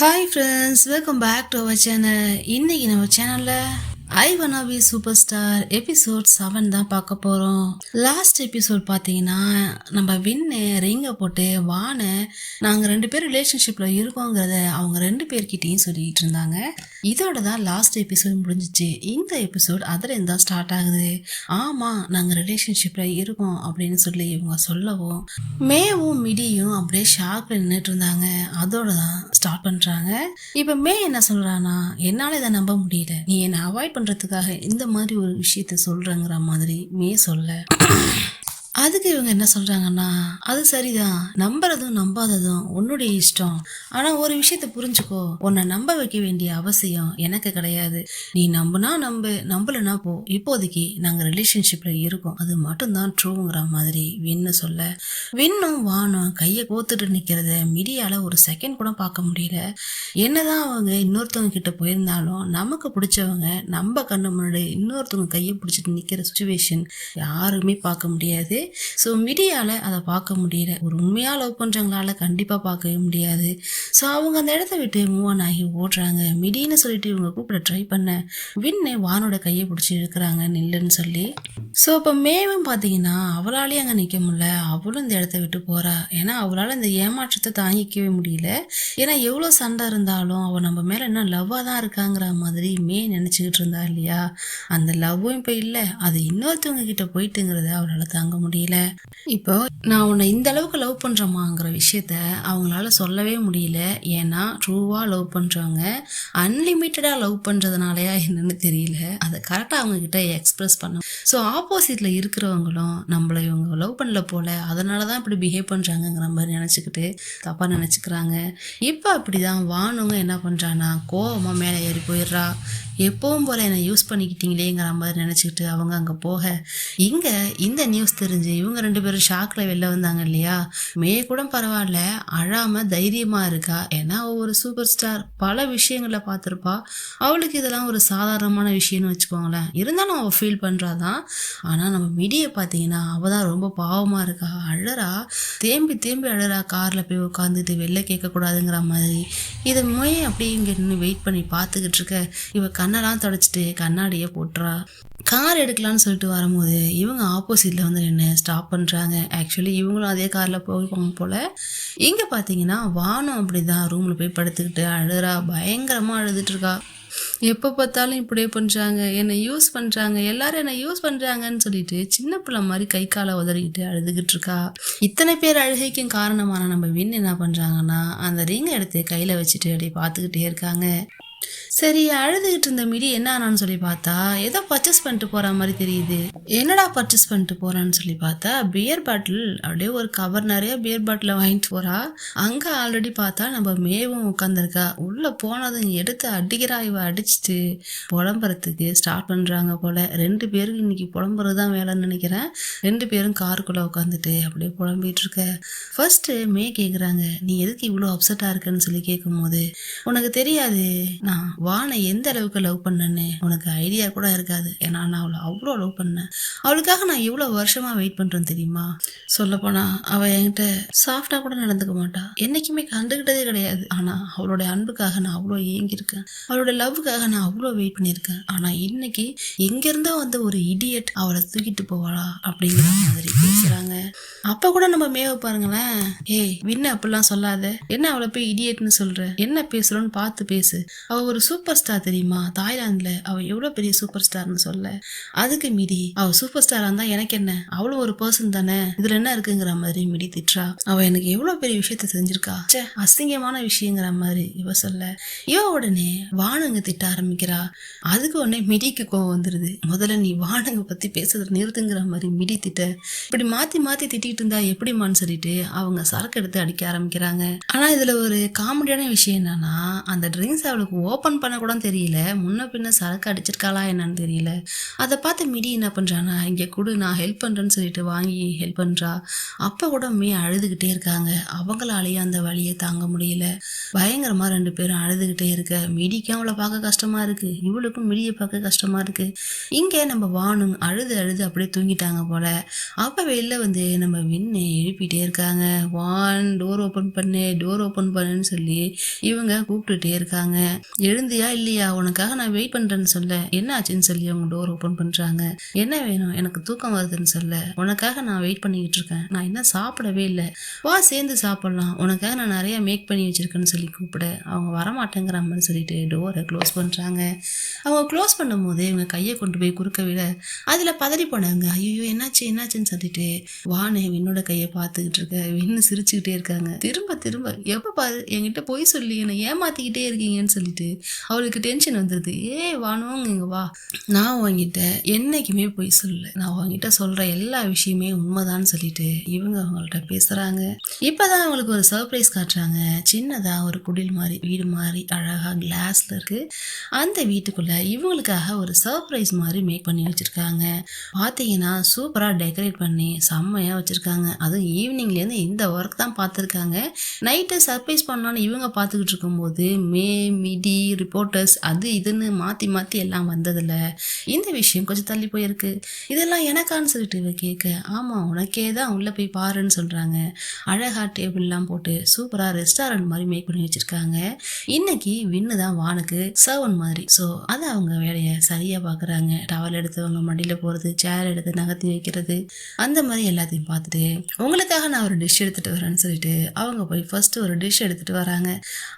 Hi friends, welcome back to our channel. இன்னைக்கு நம்ம சேனல்ல I wanna be super star episode 7 தான் பார்க்க போகிறோம். லாஸ்ட் எபிசோட் பார்த்தீங்கன்னா நம்ம வின்னு ரிங்கை போட்டு வானை நாங்கள் 2 பேர் ரிலேஷன்ஷிப்பில் இருக்கோங்கிறத அவங்க 2 பேர்கிட்டையும் சொல்லிட்டு இருந்தாங்க. இதோட தான் லாஸ்ட் எபிசோட் முடிஞ்சிச்சு. இந்த எபிசோட் அதில் தான் ஸ்டார்ட் ஆகுது. ஆமாம், நாங்கள் ரிலேஷன்ஷிப்பில் இருக்கோம் அப்படின்னு சொல்லி இவங்க சொல்லவும் மேவும் மிடியும் அப்படியே ஷாக்கில் நின்றுட்டு இருந்தாங்க. அதோட தான் ஸ்டார்ட் பண்ணுறாங்க. இப்போ மே என்ன சொல்கிறான்னா, என்னால் இதை நம்ப முடியல, நீ என்னை அவாய்ட் பண்றதுக்காக இந்த மாதிரி ஒரு விஷயத்த சொல்றங்கிற மாதிரி மே சொல்ல, அதுக்கு இவங்க என்ன சொல்றாங்கன்னா, அது சரிதான், நம்புறதும் நம்பாததும் உன்னுடைய இஷ்டம். ஆனா ஒரு விஷயத்த புரிஞ்சுக்கோ, உன்னை நம்ப வைக்க வேண்டிய அவசியம் எனக்கு கிடையாது. நீ நம்புனா நம்பு, நம்பலனா போ. இப்போதைக்கு நாங்க ரிலேஷன்ஷிப்ல இருக்கோம், அது மட்டும்தான் ட்ரூங்கிற மாதிரி வின்னு சொல்ல, வின்னும் வானும் கையை கோத்துட்டு நிக்கிறத மிடியால ஒரு செகண்ட் கூட பார்க்க முடியல. என்னதான் அவங்க இன்னொருத்தவங்க கிட்ட போயிருந்தாலும் நமக்கு பிடிச்சவங்க நம்ம கண்ணு முன்னாடி இன்னொருத்தவங்க கையை பிடிச்சிட்டு நிக்கிற சுச்சுவேஷன் யாருமே பார்க்க முடியாது. ஸோ மிடியால அதை பார்க்க முடியல. ஒரு உண்மையா லவ் பண்றவங்களால கண்டிப்பா பார்க்கவே முடியாது. ஸோ அவங்க அந்த இடத்த விட்டு மூவ் ஆன் ஆகி ஓடுறாங்க. மிடின்னு சொல்லிட்டு இவங்க கூப்பிட ட்ரை பண்ண வின்னு வானோட கையை பிடிச்சி இழுக்கிறாங்க நில்லுன்னு சொல்லி. ஸோ இப்போ மேவும் பார்த்தீங்கன்னா அவளாலேயே அங்கே நிற்க முடியல. அவளும் இந்த இடத்த விட்டு போறா. ஏன்னா அவளால் இந்த ஏமாற்றத்தை தாங்கிக்கவே முடியல. ஏன்னா எவ்வளோ சண்டை இருந்தாலும் அவள் நம்ம மேலே என்ன லவ்வாக தான் இருக்காங்கிற மாதிரி மே நினச்சிக்கிட்டு இருந்தா இல்லையா. அந்த லவ்வும் இப்போ இல்லை, அது இன்னொருத்தவங்க கிட்ட போயிட்டுங்கிறத அவளால் தாங்க முடியல. இப்போ நான் உன்னை இந்த அளவுக்கு லவ் பண்றேமாங்கிற விஷயத்த அவங்களால சொல்லவே முடியல. ஏன்னா ட்ரூவா லவ் பண்றவங்க அன்லிமிட்டடா லவ் பண்றதுனாலயா என்னன்னு தெரியல, அதை கரெக்டா அவங்க கிட்ட எக்ஸ்பிரஸ் பண்ண. ஸோ ஆப்போசிட்ல இருக்கிறவங்களும் நம்மளை இவங்க லவ் பண்ணல போல, அதனாலதான் இப்படி பிஹேவ் பண்றாங்கிற மாதிரி நினைச்சுக்கிட்டு தப்பா நினைச்சுக்கிறாங்க. இப்போ அப்படிதான் வானுங்க என்ன பண்றானா, கோவமா மேலே ஏறி போயிடுறா. எப்பவும் போல என்னை யூஸ் பண்ணிக்கிட்டீங்களேங்கிற மாதிரி நினச்சிக்கிட்டு அவங்க அங்கே போக, இங்கே இந்த நியூஸ் தெரிஞ்சு இவங்க 2 பேரும் ஷாக்கில் வெளில வந்தாங்க இல்லையா. மே கூட பரவாயில்ல, அழாமல் தைரியமாக இருக்கா. ஏன்னா ஒரு சூப்பர் ஸ்டார் பல விஷயங்களை பார்த்துருப்பா. அவளுக்கு இதெல்லாம் ஒரு சாதாரணமான விஷயம்னு வச்சுக்கோங்களேன். இருந்தாலும் அவள் ஃபீல் பண்ணுறாதான். ஆனால் நம்ம மிடியை பார்த்தீங்கன்னா அவள் தான் ரொம்ப பாவமாக இருக்கா. அழறா, தேம்பி தேம்பி அழறா. காரில் போய் உட்காந்துட்டு வெளில கேட்கக்கூடாதுங்கிற மாதிரி. இதை மே அப்படியே இங்கே நின்று வெயிட் பண்ணி பார்த்துக்கிட்டு இருக்க, இவ கண்ணெல்லாம் தொடச்சிட்டு கண்ணாடியே போட்டுறா. கார் எடுக்கலான்னு சொல்லிட்டு வரும்போது இவங்க ஆப்போசிட்ல வந்து நின்று ஸ்டாப் பண்றாங்க. ஆக்சுவலி இவங்களும் அதே கார்ல போயிருப்பாங்க போல. இங்க பாத்தீங்கன்னா வானம் அப்படிதான் ரூம்ல போய் படுத்துக்கிட்டு அழுறா. பயங்கரமா அழுதுட்டு இருக்கா. எப்போ பார்த்தாலும் இப்படியே பண்றாங்க, என்னை யூஸ் பண்றாங்க, எல்லாரும் என்னை யூஸ் பண்றாங்கன்னு சொல்லிட்டு சின்ன பிள்ளை மாதிரி கை காலை உதறிக்கிட்டு அழுதுகிட்டு இருக்கா. இத்தனை பேர் அழுகைக்கும் காரணமான நம்ம வின் என்ன பண்றாங்கன்னா, அந்த ரிங்கை எடுத்து கையில வச்சுட்டு அப்படியே பார்த்துக்கிட்டே இருக்காங்க. சரி, அழுதுகிட்டு இருந்த மிடி என்ன ஆனான்னு சொல்லி பார்த்தா ஏதோ பர்ச்சேஸ் பண்ணிட்டு போற மாதிரி தெரியுது. என்னடா பர்ச்சேஸ் பண்ணிட்டு போறான்னு சொல்லி பார்த்தா பியர் பாட்டில், அப்படியே ஒரு கவர் நிறைய பியர் பாட்டில வாங்கிட்டு போறா. அங்க ஆல்ரெடி பார்த்தா நம்ம மேவும் உட்காந்துருக்கா. உள்ள போனதும் எடுத்து அடிக்கிறா. இவ அடிச்சுட்டு புலம்புறதுக்கு ஸ்டார்ட் பண்றாங்க போல. 2 பேருக்கு இன்னைக்கு புலம்புறதுதான் வேலைன்னு நினைக்கிறேன். 2 பேரும் காருக்குள்ள உட்காந்துட்டு அப்படியே புலம்பிட்டு இருக்க. ஃபர்ஸ்ட் மே கேக்குறாங்க, நீ எதுக்கு இவ்வளோ அப்செட்டா இருக்கன்னு சொல்லி கேட்கும் போது, உனக்கு தெரியாது நான் வானை எந்த அளவுக்கு லவ் பண்ணேன்னு உனக்கு ஐடியா கூட இருக்காது. ஏன்னா நான் அவளை அவ்வளோ லவ் பண்ணேன். அவளுக்காக நான் இவ்வளோ வருஷமா வெயிட் பண்றேன் தெரியுமா. சொல்லப்போனா அவள் என்கிட்ட சாஃப்டா கூட நடந்துக்க மாட்டா, என்னைக்குமே கண்டுகிட்டதே கிடையாது. ஆனா அவளுடைய அன்புக்காக நான் அவ்வளோ ஏங்கியிருக்கேன், அவளோட லவ்வுக்காக நான் அவ்வளோ வெயிட் பண்ணியிருக்கேன். ஆனா இன்னைக்கு எங்கிருந்தோ வந்து ஒரு இடியட் அவளை தூக்கிட்டு போவாளா அப்படிங்கிற மாதிரி பேசுறாங்க. அப்ப கூட நம்ம மேவ பாருங்களேன், ஏய் வின்ன அப்படிலாம் சொல்லாத, என்ன அவளை போய் இடியட்னு சொல்ற, என்ன பேசுறோன்னு பார்த்து பேசு. அவ ஒரு சூப்பர் ஸ்டார் தெரியுமா, தாய்லாந்துல அவ எவ்வளவு பெரிய சூப்பர் ஸ்டார்னு சொல்ல. அதுக்கு மிடி, அவ சூப்பர் ஸ்டாரா இருந்தா எனக்கு என்ன, அவளும் ஒரு பர்சன் தானே, இதுல என்ன இருக்குங்கிற மாதிரி மிடி திட்டுறா. அவ எனக்கு எவ்வளவு பெரிய விஷயத்த செஞ்சிருக்கா, அசிங்கமான விஷயங்கிற மாதிரி இவ சொல்ல, இவ உடனே வானுங்க திட்ட ஆரம்பிக்கிறா. அதுக்கு உடனே மிடிக்கு கோவம் வந்துருது. முதல்ல நீ வானுங்க பத்தி பேசுறத நிறுத்துங்கிற மாதிரி மிடி திட்ட. இப்படி மாத்தி மாத்தி திட்டிட்டு இருந்தா எப்படிமான்னு சொல்லிட்டு அவங்க சரக்கு எடுத்து அடிக்க ஆரம்பிக்கிறாங்க. ஆனா இதுல ஒரு காமெடியான விஷயம் என்னன்னா, அந்த ட்ரிங்க்ஸ் அவளுக்கு ஓபன் ஓப்பன் பண்ண கூட தெரியல. முன்ன பின்ன சரக்கு அடிச்சிருக்காளா என்னன்னு தெரியல. அதை பார்த்து மிடி என்ன பண்றானா, இங்க குடு நான் ஹெல்ப் பண்றேன்னு சொல்லிட்டு வாங்கி ஹெல்ப் பண்றா. அப்ப கூட அழுதுகிட்டே இருக்காங்க. அவங்களாலேயே அந்த வலியை தாங்க முடியல. பயங்கரமா 2 பேரும் அழுதுகிட்டே இருக்க, மிடிக்கும் அவளை பார்க்க கஷ்டமா இருக்கு, இவளுக்கும் மிடியை பார்க்க கஷ்டமா இருக்கு. இங்க நம்ம வானும் அழுது அழுது அப்படியே தூங்கிட்டாங்க போல. அப்ப வெளில நம்ம விண்ணு எழுப்பிட்டே இருக்காங்க. வான் டோர் ஓப்பன் பண்ணு, டோர் ஓப்பன் பண்ணுன்னு சொல்லி இவங்க கூப்பிட்டுட்டே இருக்காங்க. எழுந்தியா இல்லையா, உனக்காக நான் வெயிட் பண்றேன்னு சொல்ல. என்ன ஆச்சுன்னு சொல்லி அவங்க டோர் ஓப்பன் பண்றாங்க. என்ன வேணும், எனக்கு தூக்கம் வருதுன்னு சொல்ல. உனக்காக நான் வெயிட் பண்ணிக்கிட்டு இருக்கேன், நான் இன்னும் சாப்பிடவே இல்லை, வா சேர்ந்து சாப்பிடலாம், உனக்காக நான் நிறைய மேக் பண்ணி வச்சிருக்கேன்னு சொல்லி கூப்பிட. அவங்க வரமாட்டேங்கிற மாதிரி சொல்லிட்டு டோரை க்ளோஸ் பண்றாங்க. அவங்க க்ளோஸ் பண்ணும் போது இவங்க கையை கொண்டு போய் குறுக்க விட அதுல பதறி போனாங்க. ஐயோ என்னாச்சுன்னு சொல்லிட்டு வானு விண்ணோட கையை பார்த்துக்கிட்டு இருக்க. விண்ணு சிரிச்சுக்கிட்டே இருக்காங்க. திரும்ப திரும்ப எப்ப பாரு என்கிட்ட போய் சொல்லி என்னை ஏமாத்திக்கிட்டே இருக்கீங்கன்னு சொல்லிட்டு அவளுக்கு டென்ஷன் வந்துருது. வானுவங்க இங்க வா, நான் உங்ககிட்ட என்னைக்குமே போய் சொல்லல, நான் உங்ககிட்ட சொல்ற எல்லா விஷயமே உண்மைதான்னு சொல்லிட்டு இவங்க அவங்கள்ட்ட பேசுறாங்க. இப்பதான் அவங்களுக்கு ஒரு சர்ப்ரைஸ் காட்டுறாங்க. சின்னதா ஒரு குடில் மாதிரி வீடு மாதிரி அழகா கிளாஸ்ல இருக்கு. அந்த வீட்டுக்குள்ள இவங்களுக்காக ஒரு சர்ப்ரைஸ் மாதிரி மேக் பண்ணி வச்சிருக்காங்க. பாத்தீங்கன்னா சூப்பரா டெக்கரேட் பண்ணி செம்மையா வச்சிருக்காங்க. அதுவும் ஈவினிங்ல இருந்து இந்த ஒர்க் தான் பார்த்துருக்காங்க. நைட்டு சர்ப்ரைஸ் பண்ணலான்னு இவங்க பார்த்துக்கிட்டு இருக்கும்போது மிடி ரிப்போர்ட்டர்ஸ் அது இதுன்னு மாத்தி மாத்தி எல்லாம் வந்ததுல இந்த விஷயம் கொஞ்சம் தள்ளி போயிருக்கு. இதெல்லாம் எனக்கான்னு சொல்லிட்டு இவ கேட்க, ஆமா உனக்கே தான் உள்ள போய் பாருன்னு சொல்றாங்க. அழகா டேபிள்லாம் போட்டு சூப்பரா ரெஸ்டாரண்ட் மாதிரி மேக் பண்ணி வச்சிருக்காங்க. இன்னைக்கு வின்னு தான் வானுக்கு சர்வன் மாதிரி. ஸோ அதை அவங்க வேலையை சரியா பாக்குறாங்க. டவல் எடுத்து அவங்க மடியில போறது, சேர் எடுத்து நகர்த்தி வைக்கிறது, அந்த மாதிரி எல்லாத்தையும் பார்த்துட்டு உங்களுக்காக நான் ஒரு டிஷ் எடுத்துட்டு வரேன்னு சொல்லிட்டு அவங்க போய் ஃபர்ஸ்ட் ஒரு டிஷ் எடுத்துட்டு வராங்க.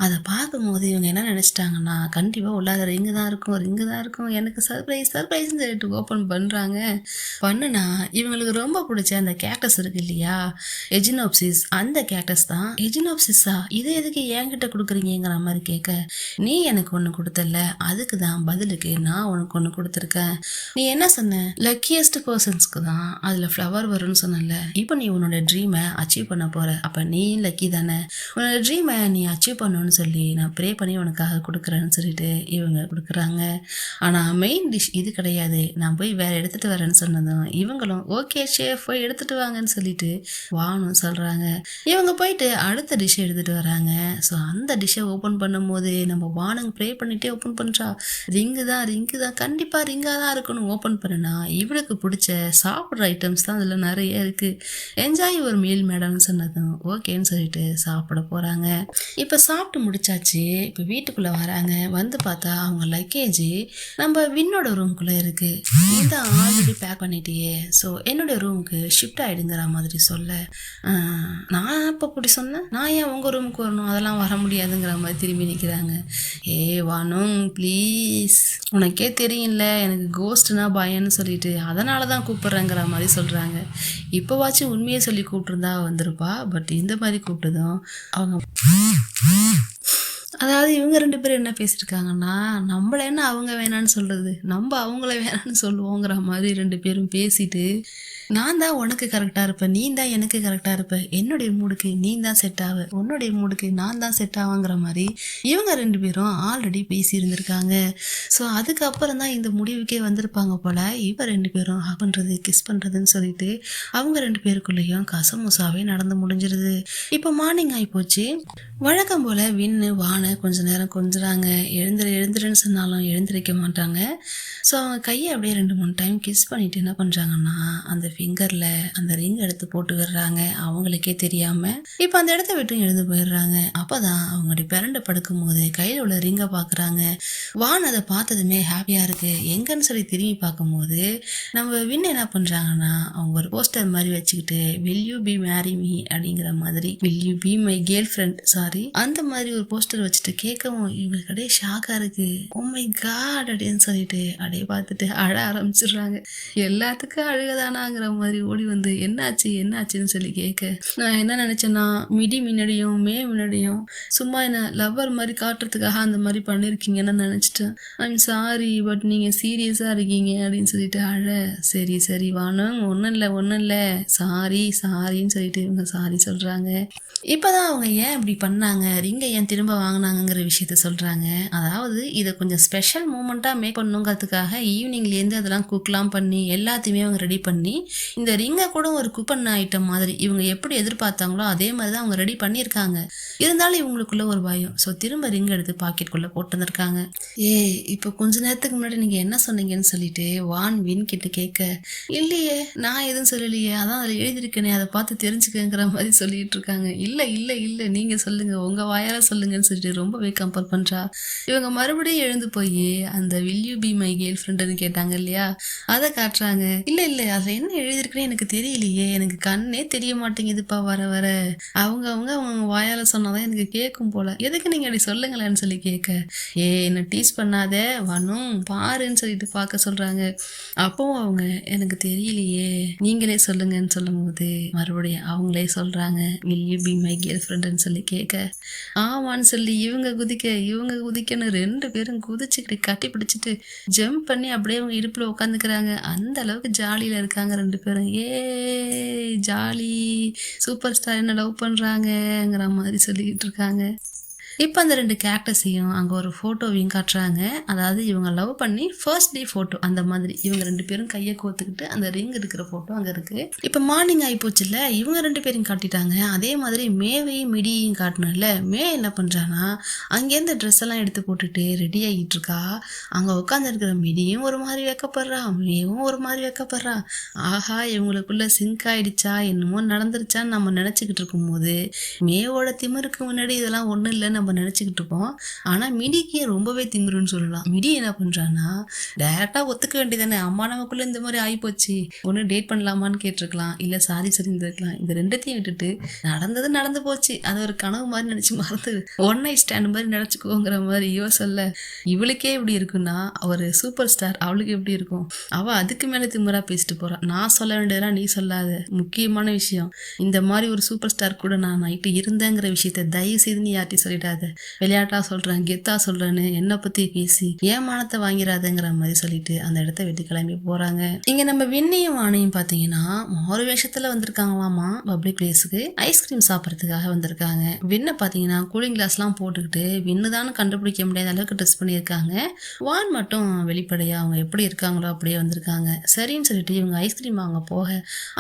அதை பார்க்கும் போது இவங்க என்ன நினைச்சிட்டாங்கன்னா, கண்டிப்பா உள்ளாத ரிங்கு தான் இருக்கும், எனக்கு சர்ப்ரைஸ் சொல்லிட்டு ஓப்பன் பண்றாங்க. பண்ணுனா இவங்களுக்கு ரொம்ப பிடிச்ச அந்த கேக்டஸ் இருக்கு இல்லையா, எஜினோப்சிஸ், அந்த கேக்டஸ் தான். எஜினோப்சிஸா, இதை எதுக்கு என்கிட்ட கொடுக்குறீங்கிற மாதிரி கேட்க, நீ எனக்கு ஒன்று கொடுத்தல, அதுக்கு தான் பதிலுக்கு நான் உனக்கு ஒன்று கொடுத்துருக்கேன். நீ என்ன சொன்ன, லக்கியஸ்ட் பர்சன்ஸ்க்கு தான் அதுல ஃப்ளவர் வரும்னு சொன்னல. இப்போ நீ உன்னோட ட்ரீமை அச்சீவ் பண்ண போற, அப்ப நீ லக்கி தானே, உன்னோட ட்ரீமை நீ அச்சீவ் பண்ணணும்னு சொல்லி நான் ப்ரே பண்ணி உனக்காக கொடுக்குறேன்னு சொல்லிட்டு இவங்க கொடுக்குறாங்க. ஆனா மெயின் டிஷ் இது கிடையாது, நான் போய் வேற எடுத்துட்டு வரேன்னு சொன்னதும் இவங்களும் ஓகே ஷேஃப் போய் எடுத்துட்டு வாங்கன்னு சொல்லிட்டு வானும் சொல்றாங்க. இவங்க போயிட்டு அடுத்த டிஷ் எடுத்துட்டு வராங்க. ஸோ அந்த டிஷ்ஷை ஓப்பன் பண்ணும் போது நம்ம வானுங்க ப்ரே பண்ணிட்டே ஓப்பன் பண்றா. ரிங்கு தான் கண்டிப்பா ரிங்கா தான் இருக்கணும். ஓப்பன் பண்ணுனா இவளுக்கு பிடிச்ச சாப்பிட்ற ஐட்டம்ஸ் தான் அதுல நிறைய இருக்கு. என்ஜாய் ஒரு மீல் மேடம்னு சொன்னதும் ஓகேன்னு சொல்லிட்டு சாப்பிட போறாங்க. இப்ப சாப்பிட்டு முடிச்சாச்சு. இப்ப வீட்டுக்குள்ள வராங்க. வந்து பார்த்தா அவங்க லக்கேஜ் நம்ம வின்னோட ரூம்குள்ள இருக்கு. இந்த ஆல்ரெடி பேக் பண்ணிட்டியே, ஸோ என்னோட ரூமுக்கு ஷிஃப்ட் ஆயிடுங்கிற மாதிரி சொல்ல, நான் அப்ப அப்படி சொன்னேன், நான் ஏன் உங்க ரூமுக்கு வரணும், அதெல்லாம் வர முடியாதுங்கிற மாதிரி திரும்பி நிற்கிறாங்க. வானும் ப்ளீஸ், உனக்கே தெரியும்ல எனக்கு கோஸ்ட்னா பயன்னு சொல்லிட்டு அதனாலதான் கூப்பிடுறேங்கிற மாதிரி சொல்றாங்க. இப்போவாச்சும் உண்மையை சொல்லி கூப்பிட்டுருந்தா வந்திருப்பா. பட் இந்த மாதிரி கூப்பிட்டதும் அவங்க, அதாவது இவங்க 2 பேரும் என்ன பேசியிருக்காங்கன்னா, நம்மள என்ன அவங்க வேணான்னு சொல்றது, நம்ம அவங்கள வேணான்னு சொல்லுவோங்கிற மாதிரி 2 பேரும் பேசிட்டு, நான் தான் உனக்கு கரெக்டா இருப்பேன், நீ தான் எனக்கு கரெக்டா இருப்ப, என்னுடைய மூடுக்கு நீ தான் செட் ஆவ, உன்னுடைய மூடுக்கு நான் தான் செட் ஆவாங்கிற மாதிரி இவங்க 2 பேரும் ஆல்ரெடி பேசி இருந்திருக்காங்க. ஸோ அதுக்கப்புறம் தான் இந்த முடிவுக்கே வந்திருப்பாங்க போல. இவ 2 பேரும் ஹக் பண்றது கிஸ் பண்றதுன்னு சொல்லிட்டு அவங்க 2 பேருக்குள்ளேயும் கசமுசாவே நடந்து முடிஞ்சிருது. இப்போ மார்னிங் ஆகி போச்சு. வழக்கம் போல வின்னு வான கொஞ்ச நேரம் கொஞ்சுறாங்க. எழுந்துருன்னு சொன்னாலும் எழுந்திருக்க மாட்டாங்க. ஸோ அவங்க கையை அப்படியே 2-3 டைம் கிஸ் பண்ணிட்டு என்ன பண்றாங்கன்னா, அந்த ஃபிங்கர்ல அந்த ரிங் எடுத்து போட்டு விடுறாங்க அவங்களுக்கே தெரியாம. இப்ப அந்த இடத்த விட்டு எழுந்து போயிடுறாங்க. அப்பதான் அவங்க அப்படி பிறண்டு படுக்கும் போது கையில உள்ள ரிங்கை பாக்குறாங்க. வான் அதை பார்த்ததுமே ஹாப்பியா இருக்கு. எங்கன்னு சொல்லி திரும்பி பார்க்கும் போது நம்ம வின் என்ன பண்றாங்கன்னா, அவங்க ஒரு போஸ்டர் மாதிரி வச்சுக்கிட்டு will you be marry me அப்படிங்கிற மாதிரி, will you be my girlfriend sorry, அந்த மாதிரி ஒரு போஸ்டர் வச்சுட்டு கேட்கவும் இவங்களுக்கு அப்படியே ஷாக்கா இருக்கு. ஓ மை காட் அப்படின்னு சொல்லிட்டு அப்படியே பார்த்துட்டு அழ ஆரம்பிச்சிடுறாங்க. எல்லாத்துக்கும் அழுகதானாங்கிற மாதிரி ஓடி வந்து என்னாச்சுன்னு சொல்லி கேட்க, நான் என்ன நினைச்சேன்னா மிடி முன்னாடியும் முன்னாடியும் சும்மா என்ன லவ்வர் மாதிரி காட்டுறதுக்காக அந்த மாதிரி பண்ணிருக்கீங்கன்னு நினைச்சிட்டேன். ஐம் சாரி, பட் நீங்க சீரியஸா இருக்கீங்க அப்படின்னு சொல்லிட்டு அழ. சரி வானும் ஒன்றும் இல்லை சாரின்னு சொல்லிட்டு இவங்க சாரி சொல்றாங்க. இப்பதான் அவங்க ஏன் இப்படி பண்ணாங்க, ரிங்கை ஏன் திரும்ப வாங்கினாங்கிற விஷயத்த சொல்றாங்க. அதாவது இதை கொஞ்சம் ஸ்பெஷல் மூமெண்ட்டாக மேக் பண்ணுங்கிறதுக்காக ஈவினிங்லேருந்து அதெல்லாம் குக்லாம் பண்ணி எல்லாத்தையுமே அவங்க ரெடி பண்ணி இந்த ரிங்கை கூட ஒரு குக் பண்ண ஐட்டம் மாதிரி இவங்க எப்படி எதிர்பார்த்தாங்களோ அதே மாதிரி தான் அவங்க ரெடி பண்ணியிருக்காங்க. இருந்தாலும் இவங்களுக்குள்ள ஒரு பயம். ஸோ திரும்ப ரிங் எடுத்து பாக்கெட்டுக்குள்ளே போட்டு வந்திருக்காங்க. இப்போ கொஞ்ச நேரத்துக்கு முன்னாடி நீங்கள் என்ன சொன்னீங்கன்னு சொல்லிட்டு வான் வின் கிட்ட கேட்க, இல்லையே நான் எதுவும் சொல்லலையே, அதான் அதில் எழுதியிருக்கேனே அதை பார்த்து தெரிஞ்சுக்கங்கிற மாதிரி சொல்லிட்டு இருக்காங்க. இல்லை நீங்க சொல்லுங்க, உங்க வாயால சொல்லுங்கன்னு சொல்லிட்டு ரொம்பவே கம்பேர் பண்றா. இவங்க மறுபடியும் எழுந்து போய் அந்த will you be my girl ஃப்ரெண்டுன்னு கேட்டாங்க இல்லையா, அதை காட்டுறாங்க. இல்லை அதுல என்ன எழுதிருக்குன்னு எனக்கு தெரியலையே, எனக்கு கண்ணே தெரிய மாட்டேங்குதுப்பா வர அவங்க வாயால சொன்னாதான் எனக்கு கேட்கும் போல, எதுக்கு நீங்க அப்படி சொல்லுங்களேன்னு சொல்லி கேட்க, என்ன டீஸ் பண்ணாத வனும் பாருன்னு சொல்லிட்டு பார்க்க சொல்றாங்க. அப்பவும் அவங்க எனக்கு தெரியலையே நீங்களே சொல்லுங்கன்னு சொல்லும் போது மறுபடியும் அவங்களே சொல்றாங்க will you be my girl ஃப்ரெண்டுன்னு சொல்லி கேட்க, ஆமான்னு சொல்லி இவங்க குதிக்கன்னு 2 பேரும் குதிச்சுக்கிட்டு கட்டி பிடிச்சிட்டு ஜம்ப் பண்ணி அப்படியே அவங்க இடுப்புல உட்காந்துக்கிறாங்க. அந்த அளவுக்கு ஜாலியில இருக்காங்க 2 பேரும். ஜாலி, சூப்பர் ஸ்டார் என்ன லவ் பண்றாங்கங்கிற மாதிரி சொல்லிக்கிட்டு இருக்காங்க. இப்போ அந்த 2 கேரக்டர்ஸையும் அங்கே ஒரு ஃபோட்டோவையும் காட்டுறாங்க. அதாவது இவங்க லவ் பண்ணி ஃபர்ஸ்ட் டே ஃபோட்டோ அந்த மாதிரி இவங்க 2 பேரும் கையை கோத்துக்கிட்டு அந்த ரிங் இருக்கிற ஃபோட்டோ அங்கே இருக்குது. இப்போ மார்னிங் ஆகிப்போச்சு இல்லை, இவங்க 2 பேரையும் காட்டிட்டாங்க. அதே மாதிரி மேவையும் மிடியையும் காட்டணும்ல. என்ன பண்ணுறான்னா அங்கேருந்து ட்ரெஸ் எல்லாம் எடுத்து போட்டுட்டு ரெடி ஆகிட்டு இருக்கா. அங்கே உட்காந்துருக்கிற மிடியும் ஒரு மாதிரி வைக்கப்படுறா, மேவும் ஒரு மாதிரி வைக்கப்படுறா. ஆஹா இவங்களுக்குள்ள சிங்க் ஆயிடுச்சா என்னமோ நடந்துருச்சான்னு நம்ம நினச்சிக்கிட்டு இருக்கும்போது மேவோட திமிருக்கு முன்னாடி இதெல்லாம் ஒன்றும் இல்லை நம்ம நினைச்சுக்கிட்டு இருப்போம். ஆனா மிடிக்கு ரொம்பவே திமிருன்னு சொல்லலாம். மிடி என்ன பண்றான்னா டைரக்டா ஒத்துக்க வேண்டியதானே, அம்மா நமக்குள்ள இந்த மாதிரி ஆயிப்போச்சு, ஒண்ணு டேட் பண்ணலாமான்னு கேட்டிருக்கலாம், இல்ல சாரி இருந்திருக்கலாம். இந்த 2த்தையும் விட்டுட்டு நடந்து போச்சு, அது ஒரு கனவு மாதிரி நினைச்சு மறந்து ஒன் நைட் ஸ்டாண்ட் மாதிரி நினைச்சுக்கோங்கிற மாதிரி இவ சொல்ல, இவளுக்கே இப்படி இருக்குன்னா ஒரு சூப்பர் ஸ்டார் அவளுக்கு எப்படி இருக்கும்? அவ அதுக்கு மேல திமிரா பேசிட்டு போறா. நான் சொல்ல வேண்டியதெல்லாம் நீ சொல்லாத, முக்கியமான விஷயம் இந்த மாதிரி ஒரு சூப்பர் ஸ்டார் கூட நான் நைட்டு இருந்தேங்கிற விஷயத்த தயவு செய்து நீ யார்ட்டி சொல்லிட்டாத, விளையாட்டா சொல்றேன் கெத்தா சொல்றேன்னு என்ன பத்தி பேசி ஏமானத்தை வாங்கிறாதுங்கிற மாதிரி சொல்லிட்டு அந்த இடத்த விட்டு கிளம்பி போறாங்க. இங்க நம்ம விண்ணையும் வானையும் பாத்தீங்கன்னா மாறு வேஷத்துல வந்திருக்காங்களாமா பப்ளிக் பிளேஸுக்கு ஐஸ்கிரீம் சாப்பிடறதுக்காக வந்திருக்காங்க. விண்ணை பாத்தீங்கன்னா கூலிங் கிளாஸ் எல்லாம் போட்டுக்கிட்டு விண்ணுதான் கண்டுபிடிக்க முடியாத அளவுக்கு ட்ரெஸ் பண்ணியிருக்காங்க. வான் மட்டும் வெளிப்படையா அவங்க எப்படி இருக்காங்களோ அப்படியே வந்திருக்காங்க. சரின்னு சொல்லிட்டு இவங்க ஐஸ்கிரீம் வாங்க போக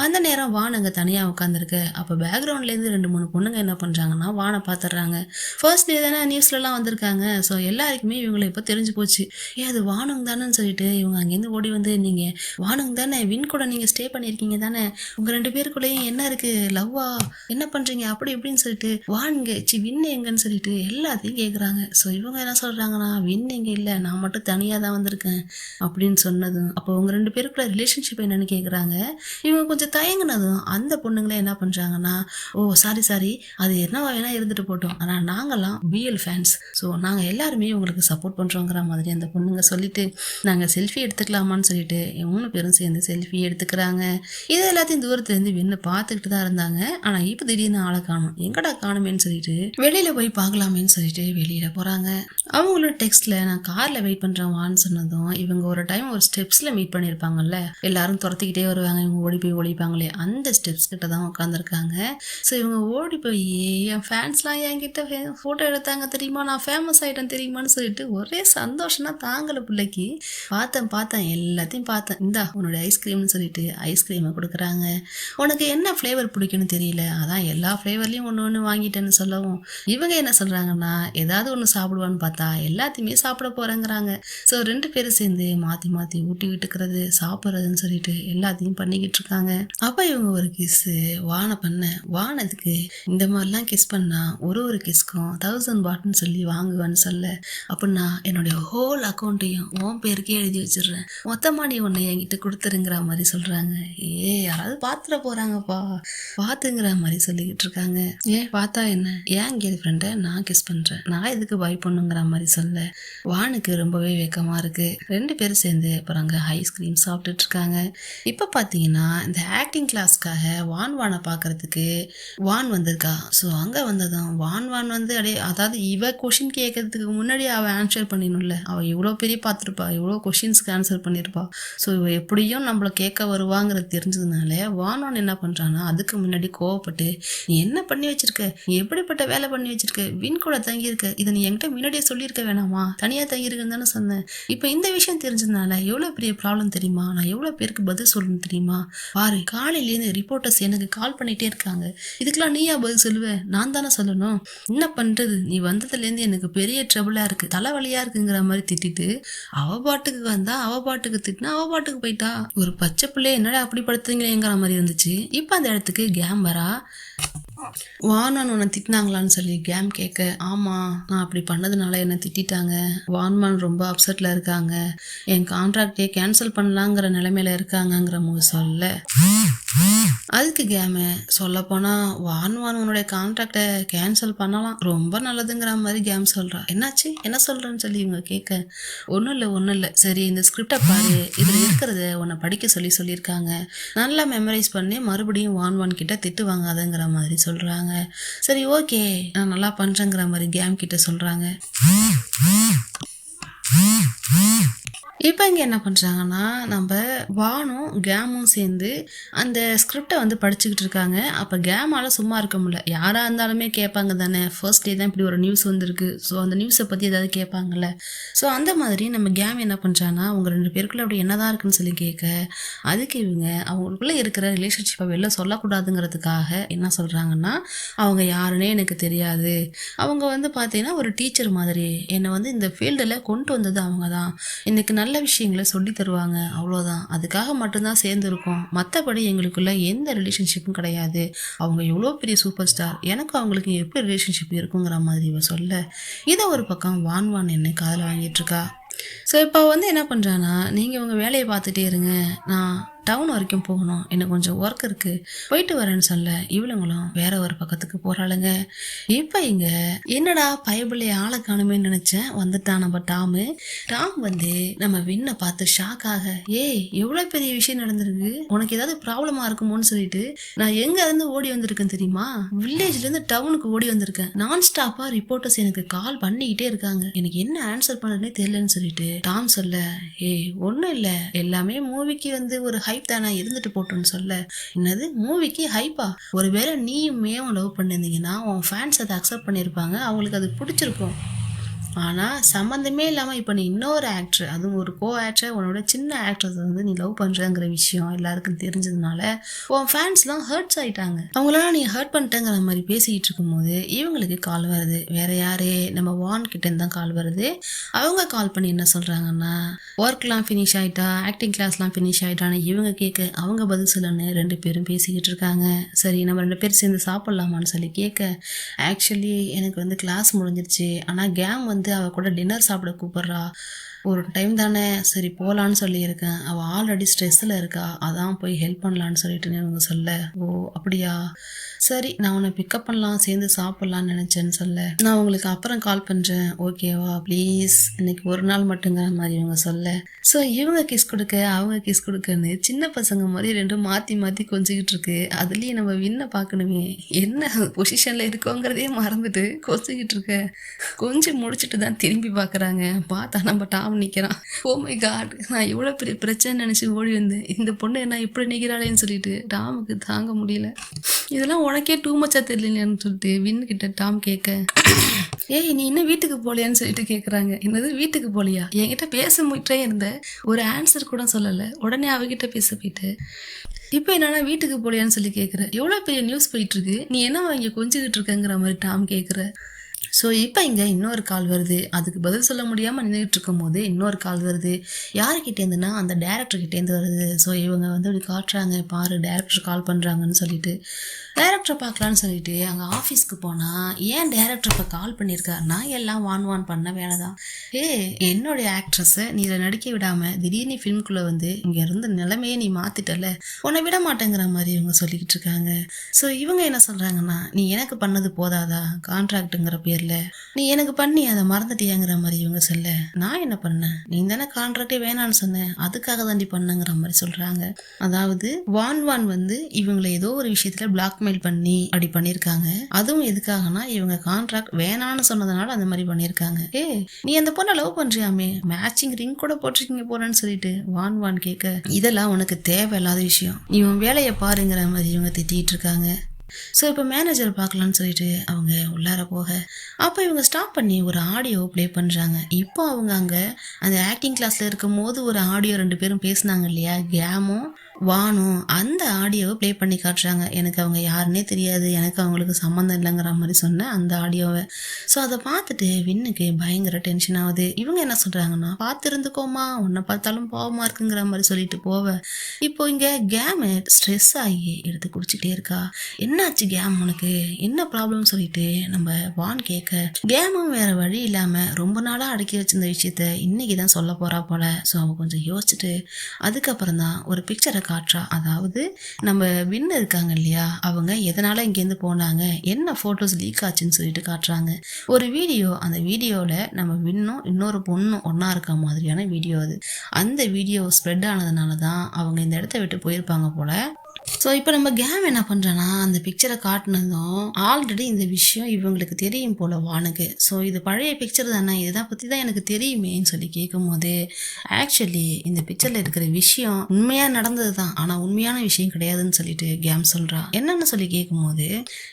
அந்த நேரம் வான் அங்க தனியா உட்காந்துருக்கு. அப்ப பேக்ரவுண்ட்ல இருந்து 2-3 பொண்ணுங்க என்ன பண்றாங்கன்னா வானை பாத்துறாங்க. ஃபர்ஸ்ட் டே தானே நியூஸ்லலாம் வந்திருக்காங்க. ஸோ எல்லாருக்குமே இவங்களை இப்போ தெரிஞ்சு போச்சு, அது வானுங்க தானேன்னு சொல்லிட்டு இவங்க அங்கேருந்து ஓடி வந்து, நீங்கள் வானுங்க தானே, வின் கூட நீங்கள் ஸ்டே பண்ணியிருக்கீங்க தானே, உங்கள் 2 பேருக்குள்ளேயும் என்ன இருக்குது, லவ்வா, என்ன பண்ணுறீங்க அப்படி இப்படின்னு சொல்லிட்டு வானுங்க வின் எங்கன்னு சொல்லிட்டு எல்லாத்தையும் கேட்குறாங்க. ஸோ இவங்க என்ன சொல்கிறாங்கன்னா வின் எங்கே இல்லை, நான் மட்டும் தனியாக தான் வந்திருக்கேன் அப்படின்னு சொன்னதும் அப்போ உங்கள் 2 பேருக்குள்ள ரிலேஷன்ஷிப் என்னன்னு கேட்குறாங்க. இவங்க கொஞ்சம் தயங்கினதும் அந்த பொண்ணுங்களே என்ன பண்ணுறாங்கன்னா, ஓ சாரி அது என்னவா வேணா இருந்துட்டு போட்டோம், ஆனால் நாங்கள்லாம் பிஎல் ஃபேன்ஸ், ஸோ நாங்கள் எல்லாருமே உங்களுக்கு சப்போர்ட் பண்ணுறோங்கிற மாதிரி அந்த பொண்ணுங்க சொல்லிட்டு நாங்கள் செல்ஃபி எடுத்துக்கலாமான்னு சொல்லிட்டு 3 பேரும் சேர்ந்து செல்ஃபி எடுத்துக்கிறாங்க. இது எல்லாத்தையும் தூரத்துலேருந்து வெண்ணு பார்த்துக்கிட்டு தான் இருந்தாங்க. ஆனால் இப்போ திடீர்னு ஆளை காணும், எங்கடா காணுமேன்னு சொல்லிட்டு வெளியில் போய் பார்க்கலாமேன்னு சொல்லிட்டு வெளியில் போகிறாங்க. அவங்களும் டெக்ஸ்ட்ல நான் காரில் வெயிட் பண்ணுறேன் வான்னு சொன்னதும் இவங்க ஒரு டைம் ஒரு ஸ்டெப்ஸில் மீட் பண்ணியிருப்பாங்கல்ல, எல்லாரும் துரத்திக்கிட்டே வருவாங்க, இவங்க ஓடி போய் ஒழிப்பாங்களே அந்த ஸ்டெப்ஸ் கிட்ட தான் உட்காந்துருக்காங்க. ஸோ இவங்க ஓடி போய் என் ஃபேன்ஸ்லாம் என்கிட்ட ஃபோட்டோ எடுத்தாங்க தெரியுமா, நான் ஃபேமஸ் ஆகிட்டேன் தெரியுமான்னு சொல்லிட்டு ஒரே சந்தோஷம்னா தாங்கலை பிள்ளைக்கு. பார்த்தேன் எல்லாத்தையும் பார்த்தேன், இந்தா உன்னோட ஐஸ்கிரீம்னு சொல்லிட்டு ஐஸ்கிரீமை கொடுக்குறாங்க. உனக்கு என்ன ஃப்ளேவர் பிடிக்கும்னு தெரியல, அதான் எல்லா ஃப்ளேவர்லையும் ஒன்று வாங்கிட்டேன்னு சொல்லவும் இவங்க என்ன சொல்கிறாங்கன்னா ஏதாவது ஒன்று சாப்பிடுவான்னு பார்த்தா எல்லாத்தையுமே சாப்பிட போகிறேங்கிறாங்க. ஸோ 2 பேரும் சேர்ந்து மாற்றி ஊட்டி விட்டுக்கிறது சாப்பிட்றதுன்னு சொல்லிட்டு எல்லாத்தையும் பண்ணிக்கிட்டு இருக்காங்க. அப்போ இவங்க ஒரு கிஸ்ஸு வானத்துக்கு இந்த மாதிரிலாம் கிஸ் பண்ணால் ஒரு கிஸ்க்கும் 1000 பாட்னு சொல்லி வாங்குவேன்னு சொல்ல, அப்படின்னா என்னுடைய ஹோல் அக்கௌண்ட்டையும் உன் பேருக்கே எழுதி வச்சிடுறேன், மொத்தமா நீ உன்னை என்கிட்ட கொடுத்துருங்கிற மாதிரி சொல்றாங்க. யாராவது பாத்துட போறாங்கப்பா, பாத்துங்கிற மாதிரி சொல்லிக்கிட்டு இருக்காங்க. பார்த்தா என்ன, ஏன் கேர்ள் ஃப்ரெண்டை நான் கிஸ் பண்றேன், நான் எதுக்கு பாய் பண்ணுங்கிற மாதிரி சொல்ல வானுக்கு ரொம்பவே வெக்கமா இருக்கு. 2 பேரும் சேர்ந்து அப்புறம் ஐஸ்கிரீம் சாப்பிட்டுட்டு இருக்காங்க. இப்ப பாத்தீங்கன்னா இந்த ஆக்டிங் கிளாஸ்க்காக வானை பாக்குறதுக்கு வான் வந்திருக்கா. ஸோ அங்க வந்ததும் வான் வந்து அதாவது இவ கொஷின் கேட்கறதுக்கு முன்னாடி அவ ஆன்சர் பண்ணிடணும்ல. அவ இவ்வளோ பெரிய பார்த்துருப்பா, இவ்வளோ கொஷின்ஸ்க்கு ஆன்சர் பண்ணியிருப்பா. ஸோ இவ எப்படியும் நம்மள கேட்க வருவாங்கிறது தெரிஞ்சதுனால வான் என்ன பண்றான்னா அதுக்கு முன்னாடி கோவப்பட்டு, நீ என்ன பண்ணி வச்சிருக்க, நீ எப்படிப்பட்ட வேலை பண்ணி வச்சிருக்க, வின் கூட தங்கியிருக்க, இதை நீ என்கிட்ட முன்னாடியே சொல்லியிருக்க வேணாமா, தனியா தங்கியிருக்குன்னு தானே சொன்னேன். இப்போ இந்த விஷயம் தெரிஞ்சதுனால எவ்வளவு பெரிய ப்ராப்ளம் தெரியுமா, நான் எவ்வளவு பேருக்கு பதில் சொல்லணும் தெரியுமா, பாரு காலையிலேருந்து ரிப்போர்ட்டர்ஸ் எனக்கு கால் பண்ணிட்டே இருக்காங்க, இதுக்கெல்லாம் நீயா பதில் சொல்லுவேன், நான் தானே சொல்லணும், என்ன பண்றது, நீ வந்ததுலேருந்து எனக்கு பெரிய ட்ரபிளா இருக்கு, தலைவலியா இருக்குங்கிற மாதிரி திட்டிட்டு அவ பாட்டுக்கு வந்தா, அவ பாட்டுக்கு திட்டினா அவ பாட்டுக்கு போயிட்டா. ஒரு பச்சை பிள்ளை என்னடா அப்படி படுத்துறீங்களேங்கிற மாதிரி இருந்துச்சு. இப்ப அந்த இடத்துக்கு கேம் வரா. வான்மான் உன்னை திட்டினாங்களான்னு சொல்லி கேம் கேட்க, ஆமா நான் அப்படி பண்ணதுனால என்ன திட்டாங்க, வான்மான் ரொம்ப அப்செட்ல இருக்காங்க, என் கான்ட்ராக்டே கேன்சல் பண்ணலாங்கிற நிலைமையில இருக்காங்கங்கிற மூணு சொல்ல, அதுக்கு கேம சொல்ல போனா வான்மான் உன்னுடைய கான்ட்ராக்டை கேன்சல் பண்ணலாம், ரொம்ப நல்லதுங்கிற மாதிரி கேம் சொல்றா. என்னாச்சு, என்ன சொல்றேன்னு சொல்லி இவங்க கேட்க, ஒன்றும் இல்லை, சரி இந்த ஸ்கிரிப்டை பாரு, இதுல இருக்கிறத உன்னை படிக்க சொல்லியிருக்காங்க, நல்லா மெமரைஸ் பண்ணி மறுபடியும் வான் கிட்ட திட்டு வாங்காதங்கிற மாதிரி சொல்றாங்க. சரி ஓகே நான் நல்லா பண்றேங்கிற மாதிரி கேம் கிட்ட சொல்றாங்க. இப்போ இங்கே என்ன பண்ணுறாங்கன்னா நம்ம வானும் கேமும் சேர்ந்து அந்த ஸ்கிரிப்டை வந்து படிச்சுக்கிட்டு இருக்காங்க. அப்போ கேமால் சும்மா இருக்க முடியல, யாராக இருந்தாலுமே கேட்பாங்க தானே, ஃபர்ஸ்ட் டே தான் இப்படி ஒரு நியூஸ் வந்திருக்கு, ஸோ அந்த நியூஸை பற்றி ஏதாவது கேட்பாங்கல்ல. ஸோ அந்த மாதிரி நம்ம கேம் என்ன பண்ணுறாங்கன்னா அவங்க 2 பேருக்குள்ளே அப்படி என்னதான் இருக்குன்னு சொல்லி கேட்க, அதுக்கு இவங்க அவங்களுக்குள்ளே இருக்கிற ரிலேஷன்ஷிப்பை வெளில சொல்லக்கூடாதுங்கிறதுக்காக என்ன சொல்கிறாங்கன்னா, அவங்க யாருன்னே எனக்கு தெரியாது, அவங்க வந்து பார்த்தீங்கன்னா ஒரு டீச்சர் மாதிரி, என்னை வந்து இந்த ஃபீல்டில் கொண்டு வந்தது அவங்க தான், இன்னைக்கு நல்ல விஷயங்களை சொல்லி தருவாங்க, அவ்வளோதான், அதுக்காக மட்டும்தான் சேர்ந்துருக்கோம், மற்றபடி எங்களுக்குள்ள எந்த ரிலேஷன்ஷிப்பும் கிடையாது, அவங்க எவ்வளோ பெரிய சூப்பர் ஸ்டார், எனக்கு அவங்களுக்கு எப்படி ரிலேஷன்ஷிப் இருக்குங்கிற மாதிரி இவ சொல்ல, இதை ஒரு பக்கம் வான் என்ன காதில் வாங்கிட்டு இருக்கா. ஸோ இப்போ வந்து என்ன பண்ணுறான்னா, நீங்கள் உங்கள் வேலையை பார்த்துட்டே இருங்க, நான் டவுன் வரைக்கும் போகணும், எனக்கு கொஞ்சம் ஒர்க் இருக்கு, போயிட்டு வரேன்னு சொல்ல இவளுங்களும் வேற ஒரு பக்கத்துக்கு போறாளுங்க. இப்ப இங்க என்னடா பயபிள்ளைய ஆளை காணுமேன்னு நினைச்சேன், வந்துட்டான் நம்ம டாம் வந்து நம்ம வின்னை பார்த்து ஷாக் ஆக, எவ்வளவு பெரிய விஷயம் நடந்திருக்கு, உனக்கு ஏதாவது ப்ராப்ளமா இருக்குமோன்னு சொல்லிட்டு நான் எங்க இருந்து ஓடி வந்திருக்கேன் தெரியுமா, வில்லேஜ்ல இருந்து டவுனுக்கு ஓடி வந்திருக்கேன், நான் ஸ்டாப்பா ரிப்போர்ட்டர்ஸ் எனக்கு கால் பண்ணிக்கிட்டே இருக்காங்க, எனக்கு என்ன ஆன்சர் பண்ணதுன்னே தெரியலன்னு சொல்லிட்டு டாம் சொல்ல, ஒன்னும் இல்ல, எல்லாமே மூவிக்கு வந்து ஒரு ஹைப் தானே, இருந்துட்டு போட்டோன்னு சொல்ல, என்னது மூவிக்கு ஹைப்பா, ஒருவேளை நீயுமே லவ் பண்ணிருந்தீங்கன்னா உன் ஃபேன்ஸ் அதை அக்செப்ட் பண்ணியிருப்பாங்க, அவங்களுக்கு அது பிடிச்சிருக்கும், ஆனால் சம்மந்தமே இல்லாமல் இப்போ நீ இன்னொரு ஆக்டர், அதுவும் ஒரு கோ ஆக்டர், உன்னோட சின்ன ஆக்ட்ரஸ் வந்து நீ லவ் பண்ணுறங்கிற விஷயம் எல்லாருக்கும் தெரிஞ்சதுனால உன் ஃபேன்ஸ்லாம் ஹர்ட்ஸ் ஆகிட்டாங்க, அவங்களாம் நீ ஹர்ட் பண்ணிட்டேங்கிற மாதிரி பேசிக்கிட்டு இருக்கும்போது இவங்களுக்கு கால் வருது, வேற யாரு, நம்ம வான் கிட்டேருந்து தான் கால் வருது. அவங்க கால் பண்ணி என்ன சொல்கிறாங்கன்னா, ஒர்க்லாம் ஃபினிஷ் ஆகிட்டா, ஆக்டிங் கிளாஸ்லாம் ஃபினிஷ் ஆகிட்டான்னு இவங்க கேட்க அவங்க பதில் சொல்லணுன்னு 2 பேரும் பேசிக்கிட்டு இருக்காங்க. சரி நம்ம 2 பேரும் சேர்ந்து சாப்பிட்லாமான்னு சொல்லி கேட்க, ஆக்சுவலி எனக்கு வந்து கிளாஸ் முடிஞ்சிருச்சு, ஆனால் கேம் வந்து அவ கூட டின்னர் சாப்பிட கூப்பிடுறா, ஒரு டைம் தானே சரி போகலான்னு சொல்லியிருக்கேன், அவள் ஆல்ரெடி ஸ்ட்ரெஸ்ஸில் இருக்கா, அதான் போய் ஹெல்ப் பண்ணலான்னு சொல்லிட்டு இவங்க சொல்ல, ஓ அப்படியா, சரி நான் உன்னை பிக்கப் பண்ணலாம், சேர்ந்து சாப்பிட்லான்னு நினச்சேன்னு சொல்ல, நான் உங்களுக்கு அப்புறம் கால் பண்ணுறேன் ஓகேவா ப்ளீஸ், இன்னைக்கு ஒரு நாள் மட்டுங்கிற மாதிரி இவங்க சொல்ல, ஸோ இவங்க கிஸ் கொடுக்க அவங்க கிஸ் கொடுக்கன்னு சின்ன பசங்க மாதிரி 2 மாற்றி கொஞ்சிக்கிட்டு இருக்கு. அதுலேயும் நம்ம வின்னை பார்க்கணுமே, என்ன பொசிஷனில் இருக்கோங்கிறதே மறந்துட்டு கொஞ்சிக்கிட்டு இருக்க, கொஞ்சம் முடிச்சுட்டு தான் திரும்பி பார்க்குறாங்க, பார்த்தா நம்ம டாம் நிற்கிறான். ஓ மை காட், நான் இவ்வளோ பெரிய பிரச்சனை நினச்சி ஓடி வந்தேன், இந்த பொண்ணு என்ன இப்படி நிற்கிறாளேன்னு சொல்லிட்டு டாமுக்கு தாங்க முடியல, இதெல்லாம் உனக்கே டூ மச்சா தெரியலன்னு சொல்லிட்டு வின் கிட்ட டாம் கேட்க, நீ இன்னும் வீட்டுக்கு போலியான்னு சொல்லிட்டு கேட்குறாங்க. என்னது வீட்டுக்கு போலியா, என்கிட்ட பேச முயற்றே இருந்த, ஒரு ஆன்சர் கூட சொல்லலை, உடனே அவகிட்ட பேச போயிட்டு இப்போ என்னன்னா வீட்டுக்கு போலியான்னு சொல்லி கேட்குற, எவ்வளோ பெரிய நியூஸ் போயிட்டு இருக்கு, நீ என்ன இங்கே கொஞ்சிக்கிட்டு இருக்கங்கிற மாதிரி டாம் கேட்குற. ஸோ இப்போ இங்கே இன்னொரு கால் வருது. அதுக்கு பதில் சொல்ல முடியாமல் நின்றுட்டு இருக்கும்போது இன்னொரு கால் வருது. யாருக்கிட்டேருந்துன்னா அந்த டேரக்டர்கிட்டேருந்து வருது. ஸோ இவங்க வந்து இப்படி காட்டுறாங்க, பாரு டேரக்டர் கால் பண்ணுறாங்கன்னு சொல்லிட்டு. டேரக்டரை பார்க்கலான்னு சொல்லிட்டு அங்கே ஆஃபீஸ்க்கு போனால் ஏன் டேரக்டர் இப்போ கால் பண்ணியிருக்காருன்னா எல்லாம் வான் பண்ண வேலை தான். என்னுடைய ஆக்ட்ரஸை நீ இதில் நடிக்க விடாமல் திடீர்னு ஃபிலிம்குள்ளே வந்து இங்கே இருந்த நிலைமையே நீ மாற்றிட்டல, உன்னை விட மாட்டேங்கிற மாதிரி இவங்க சொல்லிக்கிட்டு இருக்காங்க. ஸோ இவங்க என்ன சொல்கிறாங்கன்னா, நீ எனக்கு பண்ணது போதாதா கான்ட்ராக்டுங்கிற பேரில், நீ எனக்கு பண்ணி அதை மறந்துட்டியாங்கிற மாதிரி இவங்க சொல்ல, நான் என்ன பண்ணேன், நீ தானே கான்ட்ராக்டே வேணான்னு சொன்னேன், அதுக்காக தாண்டி பண்ணங்கிற மாதிரி சொல்கிறாங்க. அதாவது வான் வந்து இவங்களை ஏதோ ஒரு விஷயத்தில் பிளாக்மெயில் பண்ணி அப்படி பண்ணியிருக்காங்க. அதுவும் எதுக்காகனா இவங்க கான்ட்ராக்ட் வேணான்னு சொன்னதுனால அந்த மாதிரி பண்ணியிருக்காங்க. நீ அந்த பொண்ணை லவ் பண்றியாமே, மேட்சிங் ரிங் கூட போட்டிருக்கீங்க போறேன்னு சொல்லிட்டு வான் கேட்க, இதெல்லாம் உனக்கு தேவையில்லாத விஷயம், நீ உன் வேலையை பாருங்கிற மாதிரி இவங்க திட்டிட்டு இருக்காங்க. ஸோ இப்போ மேனேஜர் பார்க்கலான்னு சொல்லிட்டு அவங்க உள்ளார போக, அப்போ இவங்க ஸ்டாப் பண்ணி ஒரு ஆடியோ ப்ளே பண்ணுறாங்க. இப்போ அவங்க அங்கே அந்த ஆக்டிங் கிளாஸில் இருக்கும் போது ஒரு ஆடியோ 2 பேரும் பேசினாங்க இல்லையா, கேமும் வானும், அந்த ஆடியோவை ப்ளே பண்ணி காட்டுறாங்க. எனக்கு அவங்க யாருன்னே தெரியாது, எனக்கு அவங்களுக்கு சம்மந்தம் இல்லைங்கிற மாதிரி சொன்னேன் அந்த ஆடியோவை. ஸோ அதை பார்த்துட்டு வின்னுக்கு பயங்கர டென்ஷன் ஆகுது. இவங்க என்ன சொல்கிறாங்கன்னா, பார்த்துருந்துக்கோமா, உன்னை பார்த்தாலும் பாவமாக இருக்குங்கிற மாதிரி சொல்லிட்டு போவ. இப்போ இங்கே கேமு ஸ்ட்ரெஸ் ஆகி எடுத்து குடிச்சிக்கிட்டே இருக்கா. என்னாச்சு கேம், உனக்கு என்ன ப்ராப்ளம் சொல்லிட்டு நம்ம வான் கேட்க, கேமும் வேற வழி இல்லாமல் ரொம்ப நாளாக அடக்கி வச்சிருந்த விஷயத்த இன்னைக்கு தான் சொல்ல போறா போல. ஸோ அவன் கொஞ்சம் யோசிச்சுட்டு அதுக்கப்புறம் தான் ஒரு பிக்சரை காட்டுறா. அதாவது நம்ம வின்னு இருக்காங்க இல்லையா, அவங்க எதனால இங்கேருந்து போனாங்க, என்ன போட்டோஸ் லீக் ஆச்சுன்னு சொல்லிட்டு காட்டுறாங்க. ஒரு வீடியோ, அந்த வீடியோவில் நம்ம வின்னும் இன்னொரு பொண்ணும் ஒன்றா இருக்க மாதிரியான வீடியோ அது. அந்த வீடியோ ஸ்ப்ரெட் ஆனதுனால தான் அவங்க இந்த இடத்த விட்டு போயிருப்பாங்க போல. ஸோ இப்போ நம்ம கேம் என்ன பண்ணுறோன்னா, அந்த பிக்சரை காட்டினதும் ஆல்ரெடி இந்த விஷயம் இவங்களுக்கு தெரியும் போல் வானுக்கு. ஸோ இது பழைய பிக்சர் தானே, இதை பற்றி தான் எனக்கு தெரியுமேன்னு சொல்லி கேட்கும் போது, ஆக்சுவலி இந்த பிக்சரில் இருக்கிற விஷயம் உண்மையாக நடந்தது தான், ஆனால் உண்மையான விஷயம் கிடையாதுன்னு சொல்லிட்டு கேம் சொல்கிறா. என்னன்னு சொல்லி கேட்கும்போது,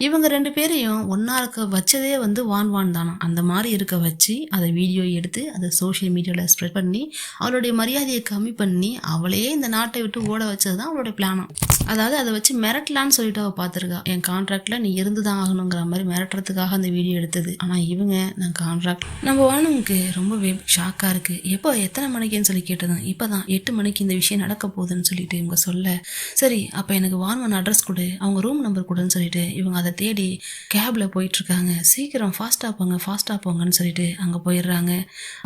இவங்க 2 பேரையும் ஒன்றா இருக்க வச்சதே வந்து வான் தானா, அந்த மாதிரி இருக்க வச்சு அதை வீடியோ எடுத்து அதை சோஷியல் மீடியாவில் ஸ்ப்ரெட் பண்ணி அவளுடைய மரியாதையை கம்மி பண்ணி அவளையே இந்த நாட்டை விட்டு ஓட வச்சது தான் அவளுடைய பிளானம். அதாவது அதை வச்சு மிரட்டலான்னு சொல்லிட்டு அவள் பார்த்துருக்கா. என் கான்ட்ராக்டில் நீ இருந்து தான் ஆகணுங்கிற மாதிரி மிரட்டுறதுக்காக அந்த வீடியோ எடுத்தது. ஆனால் இவங்க நான் கான்ட்ராக்ட், நம்ம வானுக்கு ரொம்பவே ஷாக்காக இருக்குது. எப்போ எத்தனை மணிக்குன்னு சொல்லி கேட்டதும் இப்போ தான் 8 மணிக்கு இந்த விஷயம் நடக்க போகுதுன்னு சொல்லிட்டு இவங்க சொல்ல, சரி அப்போ எனக்கு வான் அட்ரஸ் கொடு, அவங்க ரூம் நம்பர் கொடுன்னு சொல்லிட்டு இவங்க அதை தேடி கேபில் போயிட்டுருக்காங்க. சீக்கிரம் ஃபாஸ்ட்டாக போங்கன்னு சொல்லிட்டு அங்கே போயிடுறாங்க.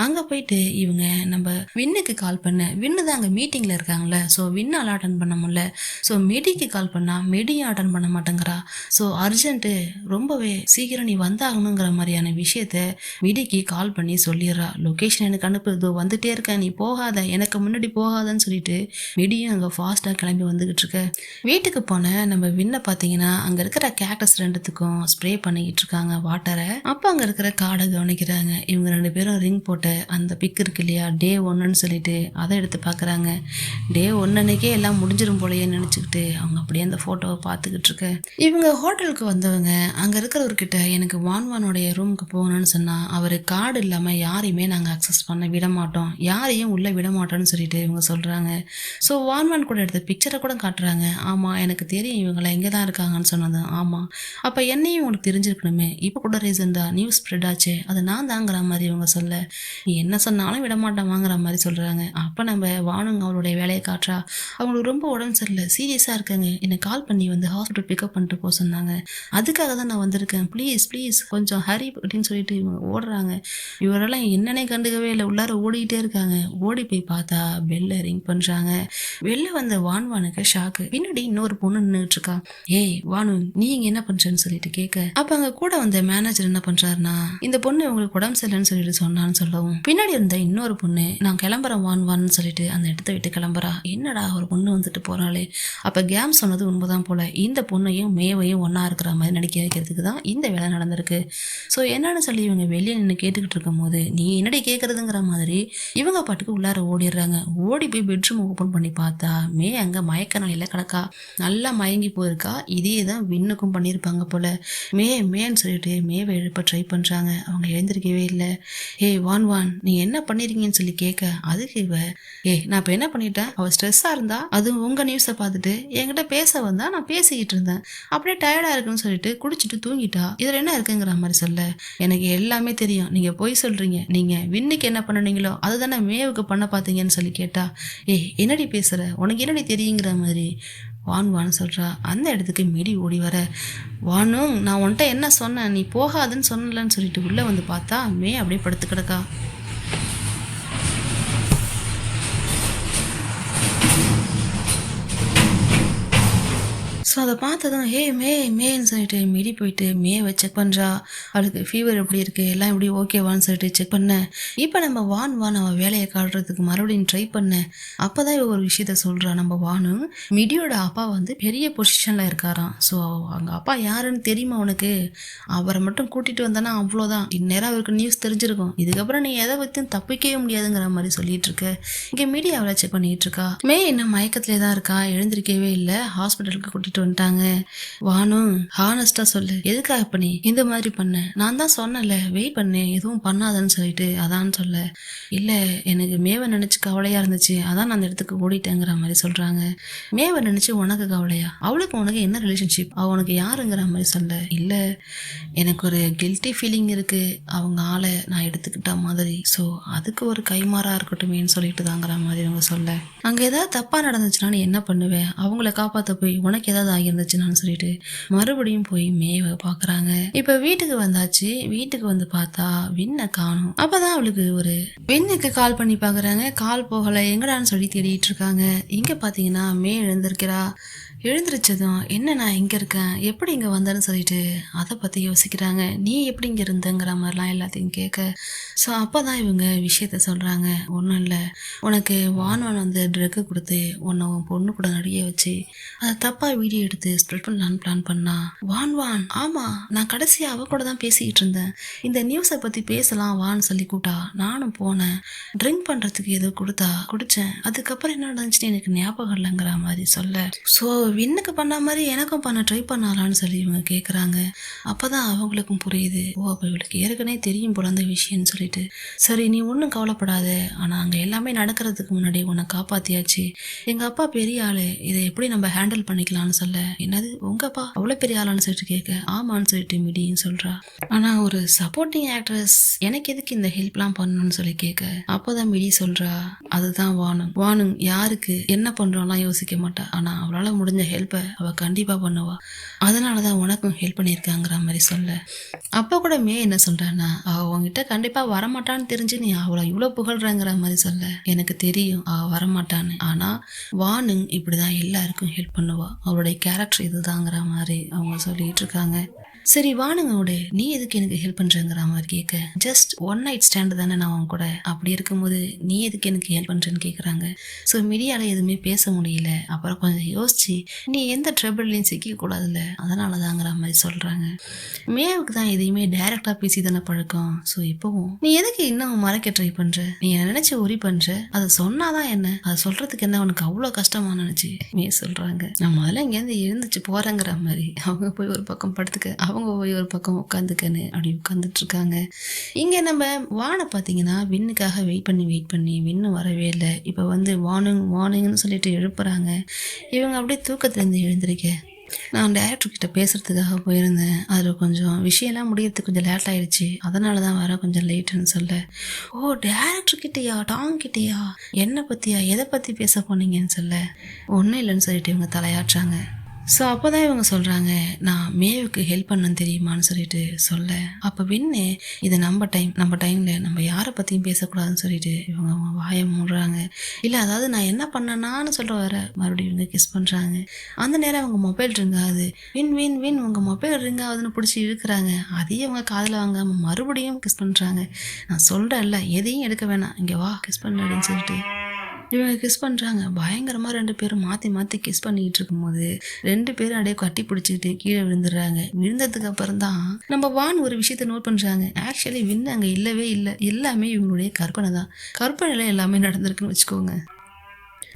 அங்கே போயிட்டு இவங்க நம்ம வின்னுக்கு கால் பண்ண, வின்னு தான் அங்கே மீட்டிங்கில் இருக்காங்களே. ஸோ வின்னால் அட்டன் பண்ண முடியல. ஸோ மெடிக்கு கால் பண்ணால் மெடியும் அட்டன் பண்ண மாட்டேங்கிறா. ஸோ அர்ஜென்ட்டு, ரொம்பவே சீக்கிரம் நீ வந்தாகணுங்கிற மாதிரியான விஷயத்த மெடிக்கு கால் பண்ணி சொல்லிடுறா. லொக்கேஷன் எனக்கு அனுப்புதோ, வந்துட்டே இருக்கேன், நீ போகாத, எனக்கு முன்னாடி போகாதன்னு சொல்லிட்டு மெடியும் அங்கே ஃபாஸ்ட்டாக கிளம்பி வந்துக்கிட்டு இருக்க. வீட்டுக்கு போன நம்ம வின்னை பார்த்தீங்கன்னா அங்கே இருக்கிற கேக்டஸ் 2த்துக்கும் ஸ்ப்ரே பண்ணிக்கிட்டு இருக்காங்க வாட்டரை. அப்போ அங்கே இருக்கிற காடை கவனிக்கிறாங்க. இவங்க 2 பேரும் ரிங் போட்ட அந்த பிக் இருக்கு இல்லையா, டே 1ன்னு சொல்லிட்டு அதை எடுத்து பார்க்குறாங்க. டே 1 அன்னைக்கே எல்லாம் முடிஞ்சிடும் போலையே நினச்சிக்கிட்டு அவங்க அப்படியே அந்த ஃபோட்டோவை பார்த்துக்கிட்டு இருக்க. இவங்க ஹோட்டலுக்கு வந்தவங்க அங்கே இருக்கிறவர்கிட்ட எனக்கு வானுடைய ரூமுக்கு போகணும்னு சொன்னால் அவர் கார்டு இல்லாமல் யாரையுமே நாங்கள் அக்சஸ் பண்ண விட மாட்டோம், யாரையும் உள்ளே விட மாட்டோம்னு சொல்லிட்டு இவங்க சொல்கிறாங்க. ஸோ வான் கூட எடுத்த பிக்சரை கூட காட்டுறாங்க. ஆமாம் எனக்கு தெரியும் இவங்களாம் எங்கே தான் இருக்காங்கன்னு சொன்னது. ஆமாம், அப்போ என்னையும் உங்களுக்கு தெரிஞ்சிருக்கணுமே, இப்போ கூட ரீசன் தான் நியூஸ் ஸ்ப்ரெட் ஆச்சு, அது நான் தாங்கிற மாதிரி இவங்க சொல்ல, நீ என்ன சொன்னாலும் விட மாட்டோமாங்கிற மாதிரி சொல்கிறாங்க. அப்போ நம்ம வானுங்க அவளுடைய வேலையை காட்டுறா. அவங்களுக்கு ரொம்ப உடம்பு சரியில்லை, சீரியஸாக இருக்காங்க, என்னை கால் பண்ணி வந்து ஹாஸ்பிட்டல் பிக்கப் பண்ணிட்டு போக சொன்னாங்க, அதுக்காக தான் நான் வந்திருக்கேன், ப்ளீஸ் கொஞ்சம் ஹரி அப்படின்னு சொல்லிட்டு இவங்க ஓடுறாங்க. இவரெல்லாம் என்னன்னே கண்டுக்கவே இல்லை, உள்ளார ஓடிக்கிட்டே இருக்காங்க. ஓடி போய் பார்த்தா பெல்ல ரிங் பண்ணுறாங்க. வெளில வந்த வானுக்கு ஷாக்கு. பின்னாடி இன்னொரு பொண்ணு நின்றுட்டு இருக்கா. ஏய் வானு, நீ இங்கே என்ன பண்ணுறேன்னு சொல்லிட்டு கேட்க, அப்போ அங்கே கூட வந்த மேனேஜர் என்ன பண்ணுறாருன்னா, இந்த பொண்ணு உங்களுக்கு உடம்பு சரியில்லைன்னு சொல்லிட்டு சொன்னான்னு சொல்லவும், பின்னாடி இருந்த இன்னொரு பொண்ணு நான் கிளம்புறேன் வான்னு சொல்லிட்டு அந்த இடத்த விட்டு கிளம்புறா. என்னடா ஒரு பொண்ணு வந்துட்டு போறாளே. அப்போ கேம் சொன்னது உண்மைதான் போல, இந்த பொண்ணையும் மேவையும் ஒன்றா இருக்கிற மாதிரி நடிக்க வைக்கிறதுக்கு தான் இந்த வேலை நடந்திருக்கு. ஸோ என்னன்னு சொல்லி இவங்க வெளியே நின்று கேட்டுக்கிட்டு இருக்கும் போது, நீ என்னடி கேட்குறதுங்கிற மாதிரி இவங்க பாட்டுக்கு உள்ளார ஓடிடுறாங்க. ஓடி போய் பெட்ரூம் ஓப்பன் பண்ணி பார்த்தா மே அங்கே மயக்க நிலையில கிடக்கா, நல்லா மயங்கி போயிருக்கா. இதே தான் வின்னுக்கும் பண்ணியிருப்பாங்க போல. மேன்னு சொல்லிட்டு மேவை எழுப்ப ட்ரை பண்ணுறாங்க. அவங்க எழுந்திருக்கவே இல்லை. ஏய் வான் நீ என்ன பண்ணிருக்கீங்கன்னு சொல்லி கேட்க, அதுக்கு இவ நான் இப்போ என்ன பண்ணிட்டேன், அவள் ஸ்ட்ரெஸ்ஸாக இருந்தா அது உங்கள் நியூஸை பார்த்துட்டு என்கிட்ட பேச வந்தா நான் பேசிக்கிட்டு இருந்தேன். அப்படியே டயர்டா இருக்குன்னு சொல்லிட்டு குடிச்சிட்டு தூங்கிட்டா. இதுல என்ன இருக்குங்கிற மாதிரி சொல்ல, எனக்கு எல்லாமே தெரியும். நீங்க பொய் சொல்றீங்க. நீங்க வின்னுக்கு என்ன பண்ணுனீங்களோ அதுதானே மேவுக்கு பண்ண பார்த்தீங்கன்னு சொல்லி கேட்டா, ஏய் என்னடி பேசுற? உனக்கு என்னடி தெரியுங்கிற மாதிரி வான்னு சொல்றா. அந்த இடத்துக்கு மிடி ஓடி வர, வானும் நான் உன்கிட்ட என்ன சொன்னேன், நீ போகாதுன்னு சொன்னலன்னு சொல்லிட்டு உள்ள வந்து பார்த்தா மே அப்படியே படுத்து கிடக்கா. ஸோ அதை பார்த்ததும் ஹே மேன்னு சொல்லிட்டு மிடி போயிட்டு மேவை செக் பண்ணுறா. அவளுக்கு ஃபீவர் எப்படி இருக்குது, எல்லாம் எப்படி ஓகேவான்னு சொல்லிட்டு செக் பண்ணேன். இப்போ நம்ம வான் அவன் வேலையை காட்டுறதுக்கு மறுபடியும் ட்ரை பண்ணேன். அப்போ தான் இவ ஒரு விஷயத்த சொல்கிறா. நம்ம வானு மிடியோட அப்பா வந்து பெரிய பொசிஷனில் இருக்காராம். ஸோ அவங்க அப்பா யாருன்னு தெரியுமா உனக்கு? அவரை மட்டும் கூட்டிகிட்டு வந்தேன்னா அவ்வளோதான், இந்நேரம் அவருக்கு நியூஸ் தெரிஞ்சிருக்கும். இதுக்கப்புறம் நீ எதை பற்றியும் தப்பிக்கவே முடியாதுங்கிற மாதிரி சொல்லிட்டு இருக்க. இங்கே மிடி அவளை செக் பண்ணிட்டு இருக்கா. மே இன்னும் மயக்கத்திலே தான் இருக்கா, எழுந்திருக்கவே இல்லை. ஹாஸ்பிட்டலுக்கு கூட்டிட்டு வந்துட்டாங்க. வானும் ஹானஸ்டா சொல்லு, எதுக்காக பண்ணி இந்த மாதிரி பண்ண? நான் தான் சொன்னல வெயிட் பண்ணு, எதுவும் பண்ணாதன்னு சொல்லிட்டு. அதான் சொல்ல, இல்ல எனக்கு மேவை நினைச்சு கவலையா இருந்துச்சு, அதான் நான் அந்த இடத்துக்கு ஓடிட்டேங்கிற மாதிரி சொல்றாங்க. மேவை நினைச்சு உனக்கு கவலையா? அவளுக்கு உனக்கு என்ன ரிலேஷன்ஷிப்? அவ உனக்கு யாருங்கிற மாதிரி சொல்ல, இல்ல எனக்கு ஒரு கில்ட்டி ஃபீலிங் இருக்கு, அவங்க ஆளை நான் எடுத்துக்கிட்ட மாதிரி. ஸோ அதுக்கு ஒரு கைமாறா இருக்கட்டுமேன்னு சொல்லிட்டு தாங்கிற மாதிரி அவங்க சொல்ல, அங்க ஏதாவது தப்பா நடந்துச்சுன்னா நீ என்ன பண்ணுவேன்? அவங்கள காப்பாற்ற போய் உனக்கு ஏதாவது ஆகியிருந்துச்சுன்னு சொல்லிட்டு மறுபடியும் போய் மேவை பாக்குறாங்க. இப்ப வீட்டுக்கு வந்தாச்சு. வீட்டுக்கு வந்து பார்த்தா வின்னை காணும். அப்பதான் அவளுக்கு ஒரு வின்னுக்கு கால் பண்ணி பாக்குறாங்க. கால் போகல, எங்கடான்னு சொல்லி தேடிட்டு இருக்காங்க. இங்க பாத்தீங்கன்னா மே எழுந்திருக்கிறா. எழுந்திரிச்சதும் என்ன நான் இங்கே இருக்கேன், எப்படி இங்கே வந்தேன்னு சொல்லிட்டு அதை பற்றி யோசிக்கிறாங்க. நீ எப்படி இங்கே இருந்தங்கிற மாதிரிலாம் எல்லாத்தையும் கேட்க, ஸோ அப்போ தான் இவங்க விஷயத்த சொல்கிறாங்க. ஒன்றும் இல்லை, உனக்கு வான் வந்து ட்ரக்கு கொடுத்து உன்னை உன் பொண்ணு கூட நடிக வச்சு அதை தப்பாக வீடியோ எடுத்து ஸ்ப்ரெட் பண்ணலான்னு பிளான் பண்ணா. வான் ஆமாம், நான் கடைசியாக அவ கூட தான் பேசிக்கிட்டு இருந்தேன். இந்த நியூஸை பற்றி பேசலாம் வான்னு சொல்லி கூட்டா. நானும் போனேன், ட்ரிங்க் பண்ணுறதுக்கு ஏதோ குடித்தேன். அதுக்கப்புறம் என்ன நடந்துச்சுன்னு எனக்கு ஞாபகம் இல்லைங்கிற மாதிரி சொல்ல, ஸோ வின்னுக்கு பண்ண மாதிரி எனக்கும் பண்ண ட்ரை பண்ணலான்னு சொல்லி இவங்க கேட்குறாங்க. அப்போதான் அவங்களுக்கும் புரியுது, ஓ அப்போ இவளுக்கு ஏற்கனவே தெரியும் போல அந்த விஷயம்னு சொல்லிட்டு. சரி நீ ஒன்றும் கவலைப்படாத, ஆனால் அங்கே எல்லாமே நடக்கிறதுக்கு முன்னாடி உன்னை காப்பாற்றியாச்சு. எங்கள் அப்பா பெரிய ஆளு, இதை எப்படி நம்ம ஹேண்டில் பண்ணிக்கலாம்னு சொல்ல, என்னது உங்க அப்பா அவ்வளோ பெரிய ஆளான்னு சொல்லிட்டு கேட்க, ஆமான்னு சொல்லிட்டு மிடின்னு சொல்கிறா. ஆனால் ஒரு சப்போர்ட்டிங் ஆக்ட்ரஸ் எனக்கு எதுக்கு இந்த ஹெல்ப்லாம் பண்ணணும்னு சொல்லி கேட்க, அப்போதான் மிடி சொல்கிறா, அதுதான் வானும் யாருக்கு என்ன பண்ணுறோம்லாம் யோசிக்க மாட்டா, ஆனால் அவளால் முடிஞ்ச ஹெல்ப்பை அவ கண்டிப்பா பண்ணுவா. அதனாலதான் உனக்கும் ஹெல்ப் பண்ணியிருக்காங்கிற மாதிரி சொல்ல, அப்ப கூட மே என்ன சொல்றான்னா, அவ உங்ககிட்ட கண்டிப்பா வரமாட்டான்னு தெரிஞ்சு நீ அவளை இவ்வளவு புகழ்றங்கிற மாதிரி சொல்ல, எனக்கு தெரியும் அவ வரமாட்டான்னு, ஆனா வானுங் இப்படிதான் எல்லாருக்கும் ஹெல்ப் பண்ணுவா, அவளுடைய கேரக்டர் இதுதாங்கிற மாதிரி அவங்க சொல்லிட்டு இருக்காங்க. சரி வானுங்க, நீ எதுக்கு எனக்கு ஹெல்ப் பண்றேங்கிற மாதிரி கேட்க, ஜஸ்ட் ஒன் நைட் ஸ்டாண்டு தானே நான் அவன் கூட, அப்படி இருக்கும்போது நீ எதுக்கு எனக்கு ஹெல்ப் பண்றேன்னு கேட்குறாங்க. ஸோ மீடியால எதுவுமே பேச முடியல. அப்புறம் கொஞ்சம் யோசிச்சு, நீ எந்த ட்ரபிள்லையும் சிக்க கூடாதுல்ல, அதனால தாங்கிற மாதிரி சொல்றாங்க. மேவுக்கு தான் எதையுமே டைரக்டா பேசி தானே பழக்கம். ஸோ இப்பவும் நீ எதுக்கு இன்னும் மறைக்க ட்ரை பண்ற, நீ நினைச்சு உரி பண்ற, அதை சொன்னாதான் என்ன, அதை சொல்றதுக்கு என்ன உனக்கு அவ்வளோ கஷ்டமா நினைச்சு மே சொல்றாங்க. நான் முதல்ல இங்கேருந்து எழுந்துச்சு போறேங்கிற மாதிரி அவங்க போய் ஒரு பக்கம் படுத்துக்க, அவங்க போய் ஒரு பக்கம் உட்காந்துக்கன்னு அப்படி உட்காந்துட்டு இருக்காங்க. இங்க நம்ம வானை பார்த்தீங்கன்னா வின்னுக்காக வெயிட் பண்ணி வின்னு வரவே இல்லை. இப்போ வந்து வார்னிங்னு சொல்லிட்டு எழுப்புறாங்க. இவங்க அப்படியே தூக்கத்துலேருந்து எழுந்திருக்க, நான் டேரக்டர்கிட்ட பேசுறதுக்காக போயிருந்தேன், அதில் கொஞ்சம் விஷயம்லாம் முடியறதுக்கு கொஞ்சம் லேட் ஆயிடுச்சு, அதனால தான் வர கொஞ்சம் லேட்டுன்னு சொல்ல, ஓ டேரக்டர்கிட்டயா டாங்கிட்டயா என்னை பற்றியா எதை பற்றி பேச போனீங்கன்னு சொல்ல, ஒன்றும் இல்லைன்னு சொல்லிட்டு இவங்க தலையாட்டுறாங்க. ஸோ அப்போ தான் இவங்க சொல்கிறாங்க, நான் மேவுக்கு ஹெல்ப் பண்ணன்னு தெரியுமான்னு சொல்லிட்டு சொல்ல, அப்போ வின்னு இது நம்ம டைமில் நம்ம யாரை பற்றியும் பேசக்கூடாதுன்னு சொல்லிட்டு இவங்க வாயை மூடுறாங்க. இல்லை அதாவது நான் என்ன பண்ணனான்னு சொல்கிற வர மறுபடியும் இவங்க கிஸ் பண்ணுறாங்க. அந்த நேரம் அவங்க மொபைல் ரிங் ஆகுது. வின் உங்கள் மொபைல் ரிங் ஆகுதுன்னு பிடிச்சி இழுக்கிறாங்க. அதையும் அவங்க காதில் வாங்காமல் மறுபடியும் கிஸ் பண்ணுறாங்க. நான் சொல்கிறேன்ல எதையும் எடுக்க வேணாம், இங்கே வா கிஸ் பண்ண அப்படின்னு சொல்லிட்டு இவங்க கிஸ் பண்ணுறாங்க. பயங்கரமாக 2 பேரும் மாற்றி கிஸ் பண்ணிக்கிட்டு இருக்கும்போது 2 பேரும் அப்படியே கட்டி பிடிச்சிக்கிட்டு கீழே விழுந்துடுறாங்க. விழுந்ததுக்கு அப்புறம் தான் நம்ம வான் ஒரு விஷயத்த நோட் பண்ணுறாங்க. ஆக்சுவலி வின் அங்கே இல்லவே இல்லை, எல்லாமே இவங்களுடைய கற்பனை தான். கற்பனையில் எல்லாமே நடந்திருக்குன்னு வச்சுக்கோங்க.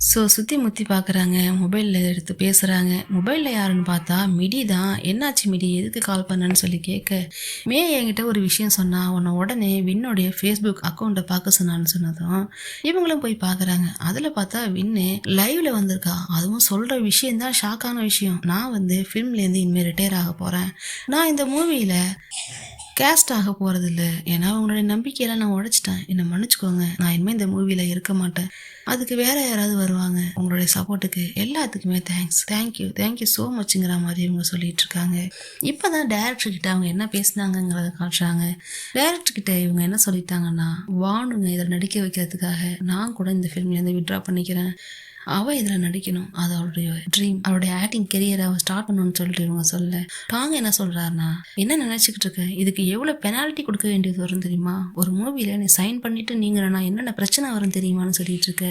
ஸோ சுற்றி முற்றி பார்க்குறாங்க, மொபைலில் எடுத்து பேசுகிறாங்க. மொபைலில் யாருன்னு பார்த்தா மிடி தான். என்னாச்சு மிடி, எதுக்கு கால் பண்ணேன்னு சொல்லி கேட்க, என்கிட்ட ஒரு விஷயம் சொன்னா, உன்னை உடனே வின்னுடைய ஃபேஸ்புக் அக்கௌண்ட்டை பார்க்க சொன்னான்னு சொன்னதும் இவங்களும் போய் பார்க்குறாங்க. அதில் பார்த்தா வின்னு லைவ்ல வந்திருக்கா. அதுவும் சொல்கிற விஷயம் தான் ஷாக்கான விஷயம். நான் வந்து ஃபிலிம்லேருந்து இனிமேல் ரிட்டையர் ஆக போகிறேன். நான் இந்த மூவியில் கேஸ்ட் ஆக போகிறதில்ல. ஏன்னா உங்களுடைய நம்பிக்கையெல்லாம் நான் உடைச்சிட்டேன். என்னை மன்னிச்சுக்கோங்க. நான் இனிமேல் இந்த மூவியில் இருக்க மாட்டேன். அதுக்கு வேற யாராவது வருவாங்க. உங்களுடைய சப்போர்ட்டுக்கு எல்லாத்துக்குமே தேங்க்யூ ஸோ மச்ங்கிற மாதிரி இவங்க சொல்லிட்டு இருக்காங்க. இப்போ தான் டேரக்டர் கிட்ட அவங்க என்ன பேசினாங்கிறத காட்டுறாங்க. டேரக்டர் கிட்ட இவங்க என்ன சொல்லிட்டாங்கன்னா, வாணுங்க இதில் நடிக்க வைக்கிறதுக்காக நான் கூட இந்த ஃபிலிம்லேருந்து விட்ரா பண்ணிக்கிறேன். அவள் இதில் நடிக்கணும், அது அவளுடைய ட்ரீம், அவளுடைய ஆக்டிங் கெரியரை அவள் ஸ்டார்ட் பண்ணணும்னு சொல்லிட்டு இவங்க சொல்ல, டாங்க என்ன சொல்கிறாருன்னா, என்ன நினச்சிக்கிட்டு இருக்க, இதுக்கு எவ்வளோ பெனால்ட்டி கொடுக்க வேண்டியது வரும் தெரியுமா, ஒரு மூவியில் நீ சைன் பண்ணிட்டு நீங்கள் நான் என்னென்ன பிரச்சனை வரும் தெரியுமான்னு சொல்லிட்டு இருக்க,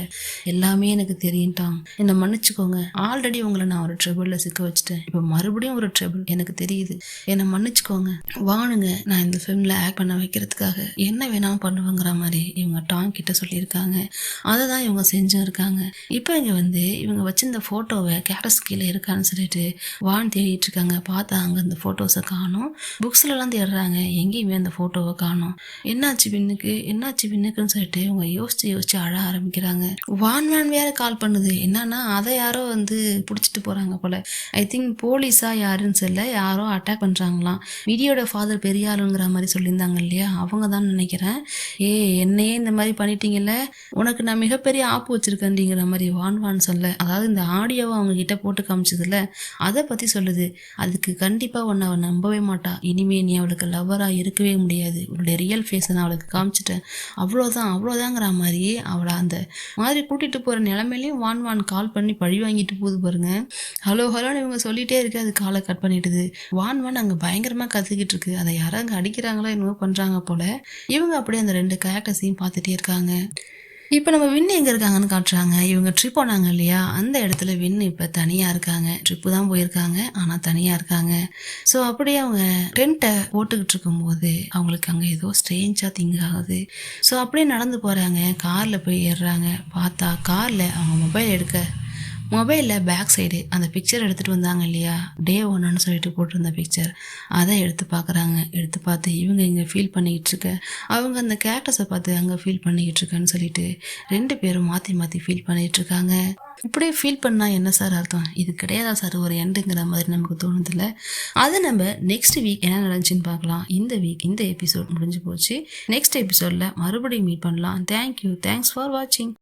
எல்லாமே எனக்கு தெரியும்ட்டாங்க. என்னை மன்னிச்சுக்கோங்க, ஆல்ரெடி உங்களை நான் ஒரு ட்ரெபிளில் சிக்க வச்சுட்டேன், இப்போ மறுபடியும் ஒரு ட்ரெபிள் எனக்கு தெரியுது, என்னை மன்னிச்சுக்கோங்க, வாணுங்க நான் இந்த ஃபிலிமில் ஆக்ட் பண்ண வைக்கிறதுக்காக என்ன வேணாலும் பண்ணுவேங்கிற மாதிரி இவங்க டாங் கிட்ட சொல்லியிருக்காங்க. அதை தான் இவங்க செஞ்சும் இருக்காங்க. இப்போ இங்கே வந்து இவங்க வச்சிருந்த ஃபோட்டோவை கேரஸ் கீழே இருக்கான்னு சொல்லிட்டு வான் தேடிட்டு இருக்காங்க. பார்த்தா அங்கே அந்த ஃபோட்டோஸை காணும். புக்ஸ்லலாம் தேடுறாங்க, எங்கேயுமே அந்த ஃபோட்டோவை காணும். என்னாச்சு பின்னுக்குன்னு சொல்லிட்டு இவங்க யோசிச்சு அழ ஆரம்பிக்கிறாங்க. வான் வேற கால் பண்ணுது. என்னன்னா அதை யாரோ வந்து பிடிச்சிட்டு போகிறாங்க போல. ஐ திங்க் போலீஸா யாருன்னு சொல்ல, யாரோ அட்டாக் பண்ணுறாங்களாம். விடியோட ஃபாதர் பெரிய ஆளுங்கிற மாதிரி சொல்லியிருந்தாங்க இல்லையா, அவங்க தான் நினைக்கிறேன். என்னையே இந்த மாதிரி பண்ணிட்டீங்கல்ல, உனக்கு நான் மிகப்பெரிய ஆப்பு வச்சிருக்கேன்டிங்கிற மாதிரி வான் சொல்ல, அதாவது இந்த ஆடியோவை அவங்க கிட்ட போட்டு காமிச்சதுல அதை பத்தி சொல்லுது. அதுக்கு கண்டிப்பா உன்னை அவன் நம்பவே மாட்டா. இனிமே நீ அவளுக்கு லவ்வரா இருக்கவே முடியாது. உன்னுடைய ரியல் ஃபேஸை நான் அவளுக்கு காமிச்சிட்டேன், அவ்வளோதாங்கிற மாதிரியே அவளை அந்த மாதிரி கூட்டிட்டு போற நிலைமையிலையும் வான் கால் பண்ணி பழி வாங்கிட்டு போகுது பாருங்க. ஹலோன்னு இவங்க சொல்லிட்டே இருக்கு. அது காலை கட் பண்ணிடுது. வான் அங்க பயங்கரமா கத்துக்கிட்டு இருக்கு. அதை யாரும் அங்க அடிக்கிறாங்களோ என்னவோ பண்றாங்க போல. இவங்க அப்படியே அந்த 2 கேரக்டர்ஸையும் பார்த்துட்டே இருக்காங்க. இப்போ நம்ம வின்னு எங்கே இருக்காங்கன்னு காட்டுறாங்க. இவங்க ட்ரிப் போனாங்க இல்லையா, அந்த இடத்துல வின்னு இப்போ தனியாக இருக்காங்க. ட்ரிப்பு தான் போயிருக்காங்க, ஆனால் தனியாக இருக்காங்க. ஸோ அப்படியே அவங்க டென்ட்டை போட்டுக்கிட்டு இருக்கும்போது அவங்களுக்கு அங்கே ஏதோ ஸ்ட்ரேஞ்சாக திங்க் ஆகுது. ஸோ அப்படியே நடந்து போகிறாங்க. காரில் போய் ஏறுறாங்க. பார்த்தா காரில் அவங்க மொபைலில் பேக் சைடு அந்த பிக்சர் எடுத்துகிட்டு வந்தாங்க இல்லையா, டே 1ன்னு சொல்லிட்டு போட்டிருந்த பிக்சர், அதை எடுத்து பார்க்குறாங்க. எடுத்து பார்த்து இவங்க இங்கே ஃபீல் பண்ணிக்கிட்டு இருக்க, அவங்க அந்த கேரக்டர்ஸை பார்த்து அங்கே ஃபீல் பண்ணிக்கிட்டு இருக்கேன்னு சொல்லிட்டு 2 பேரும் மாற்றி ஃபீல் பண்ணிகிட்டு இருக்காங்க. இப்படியே ஃபீல் பண்ணால் என்ன சார் அர்த்தம், இது கிடையாதா சார் ஒரு எண்டுங்கிற மாதிரி நமக்கு தோணுதில்ல. அதை நம்ம நெக்ஸ்ட் வீக் என்ன நடந்துச்சுன்னு பார்க்கலாம். இந்த வீக் இந்த எபிசோட் முடிஞ்சு போச்சு. நெக்ஸ்ட் எபிசோடில் மறுபடியும் மீட் பண்ணலாம். தேங்க்ஸ் ஃபார் வாட்சிங்.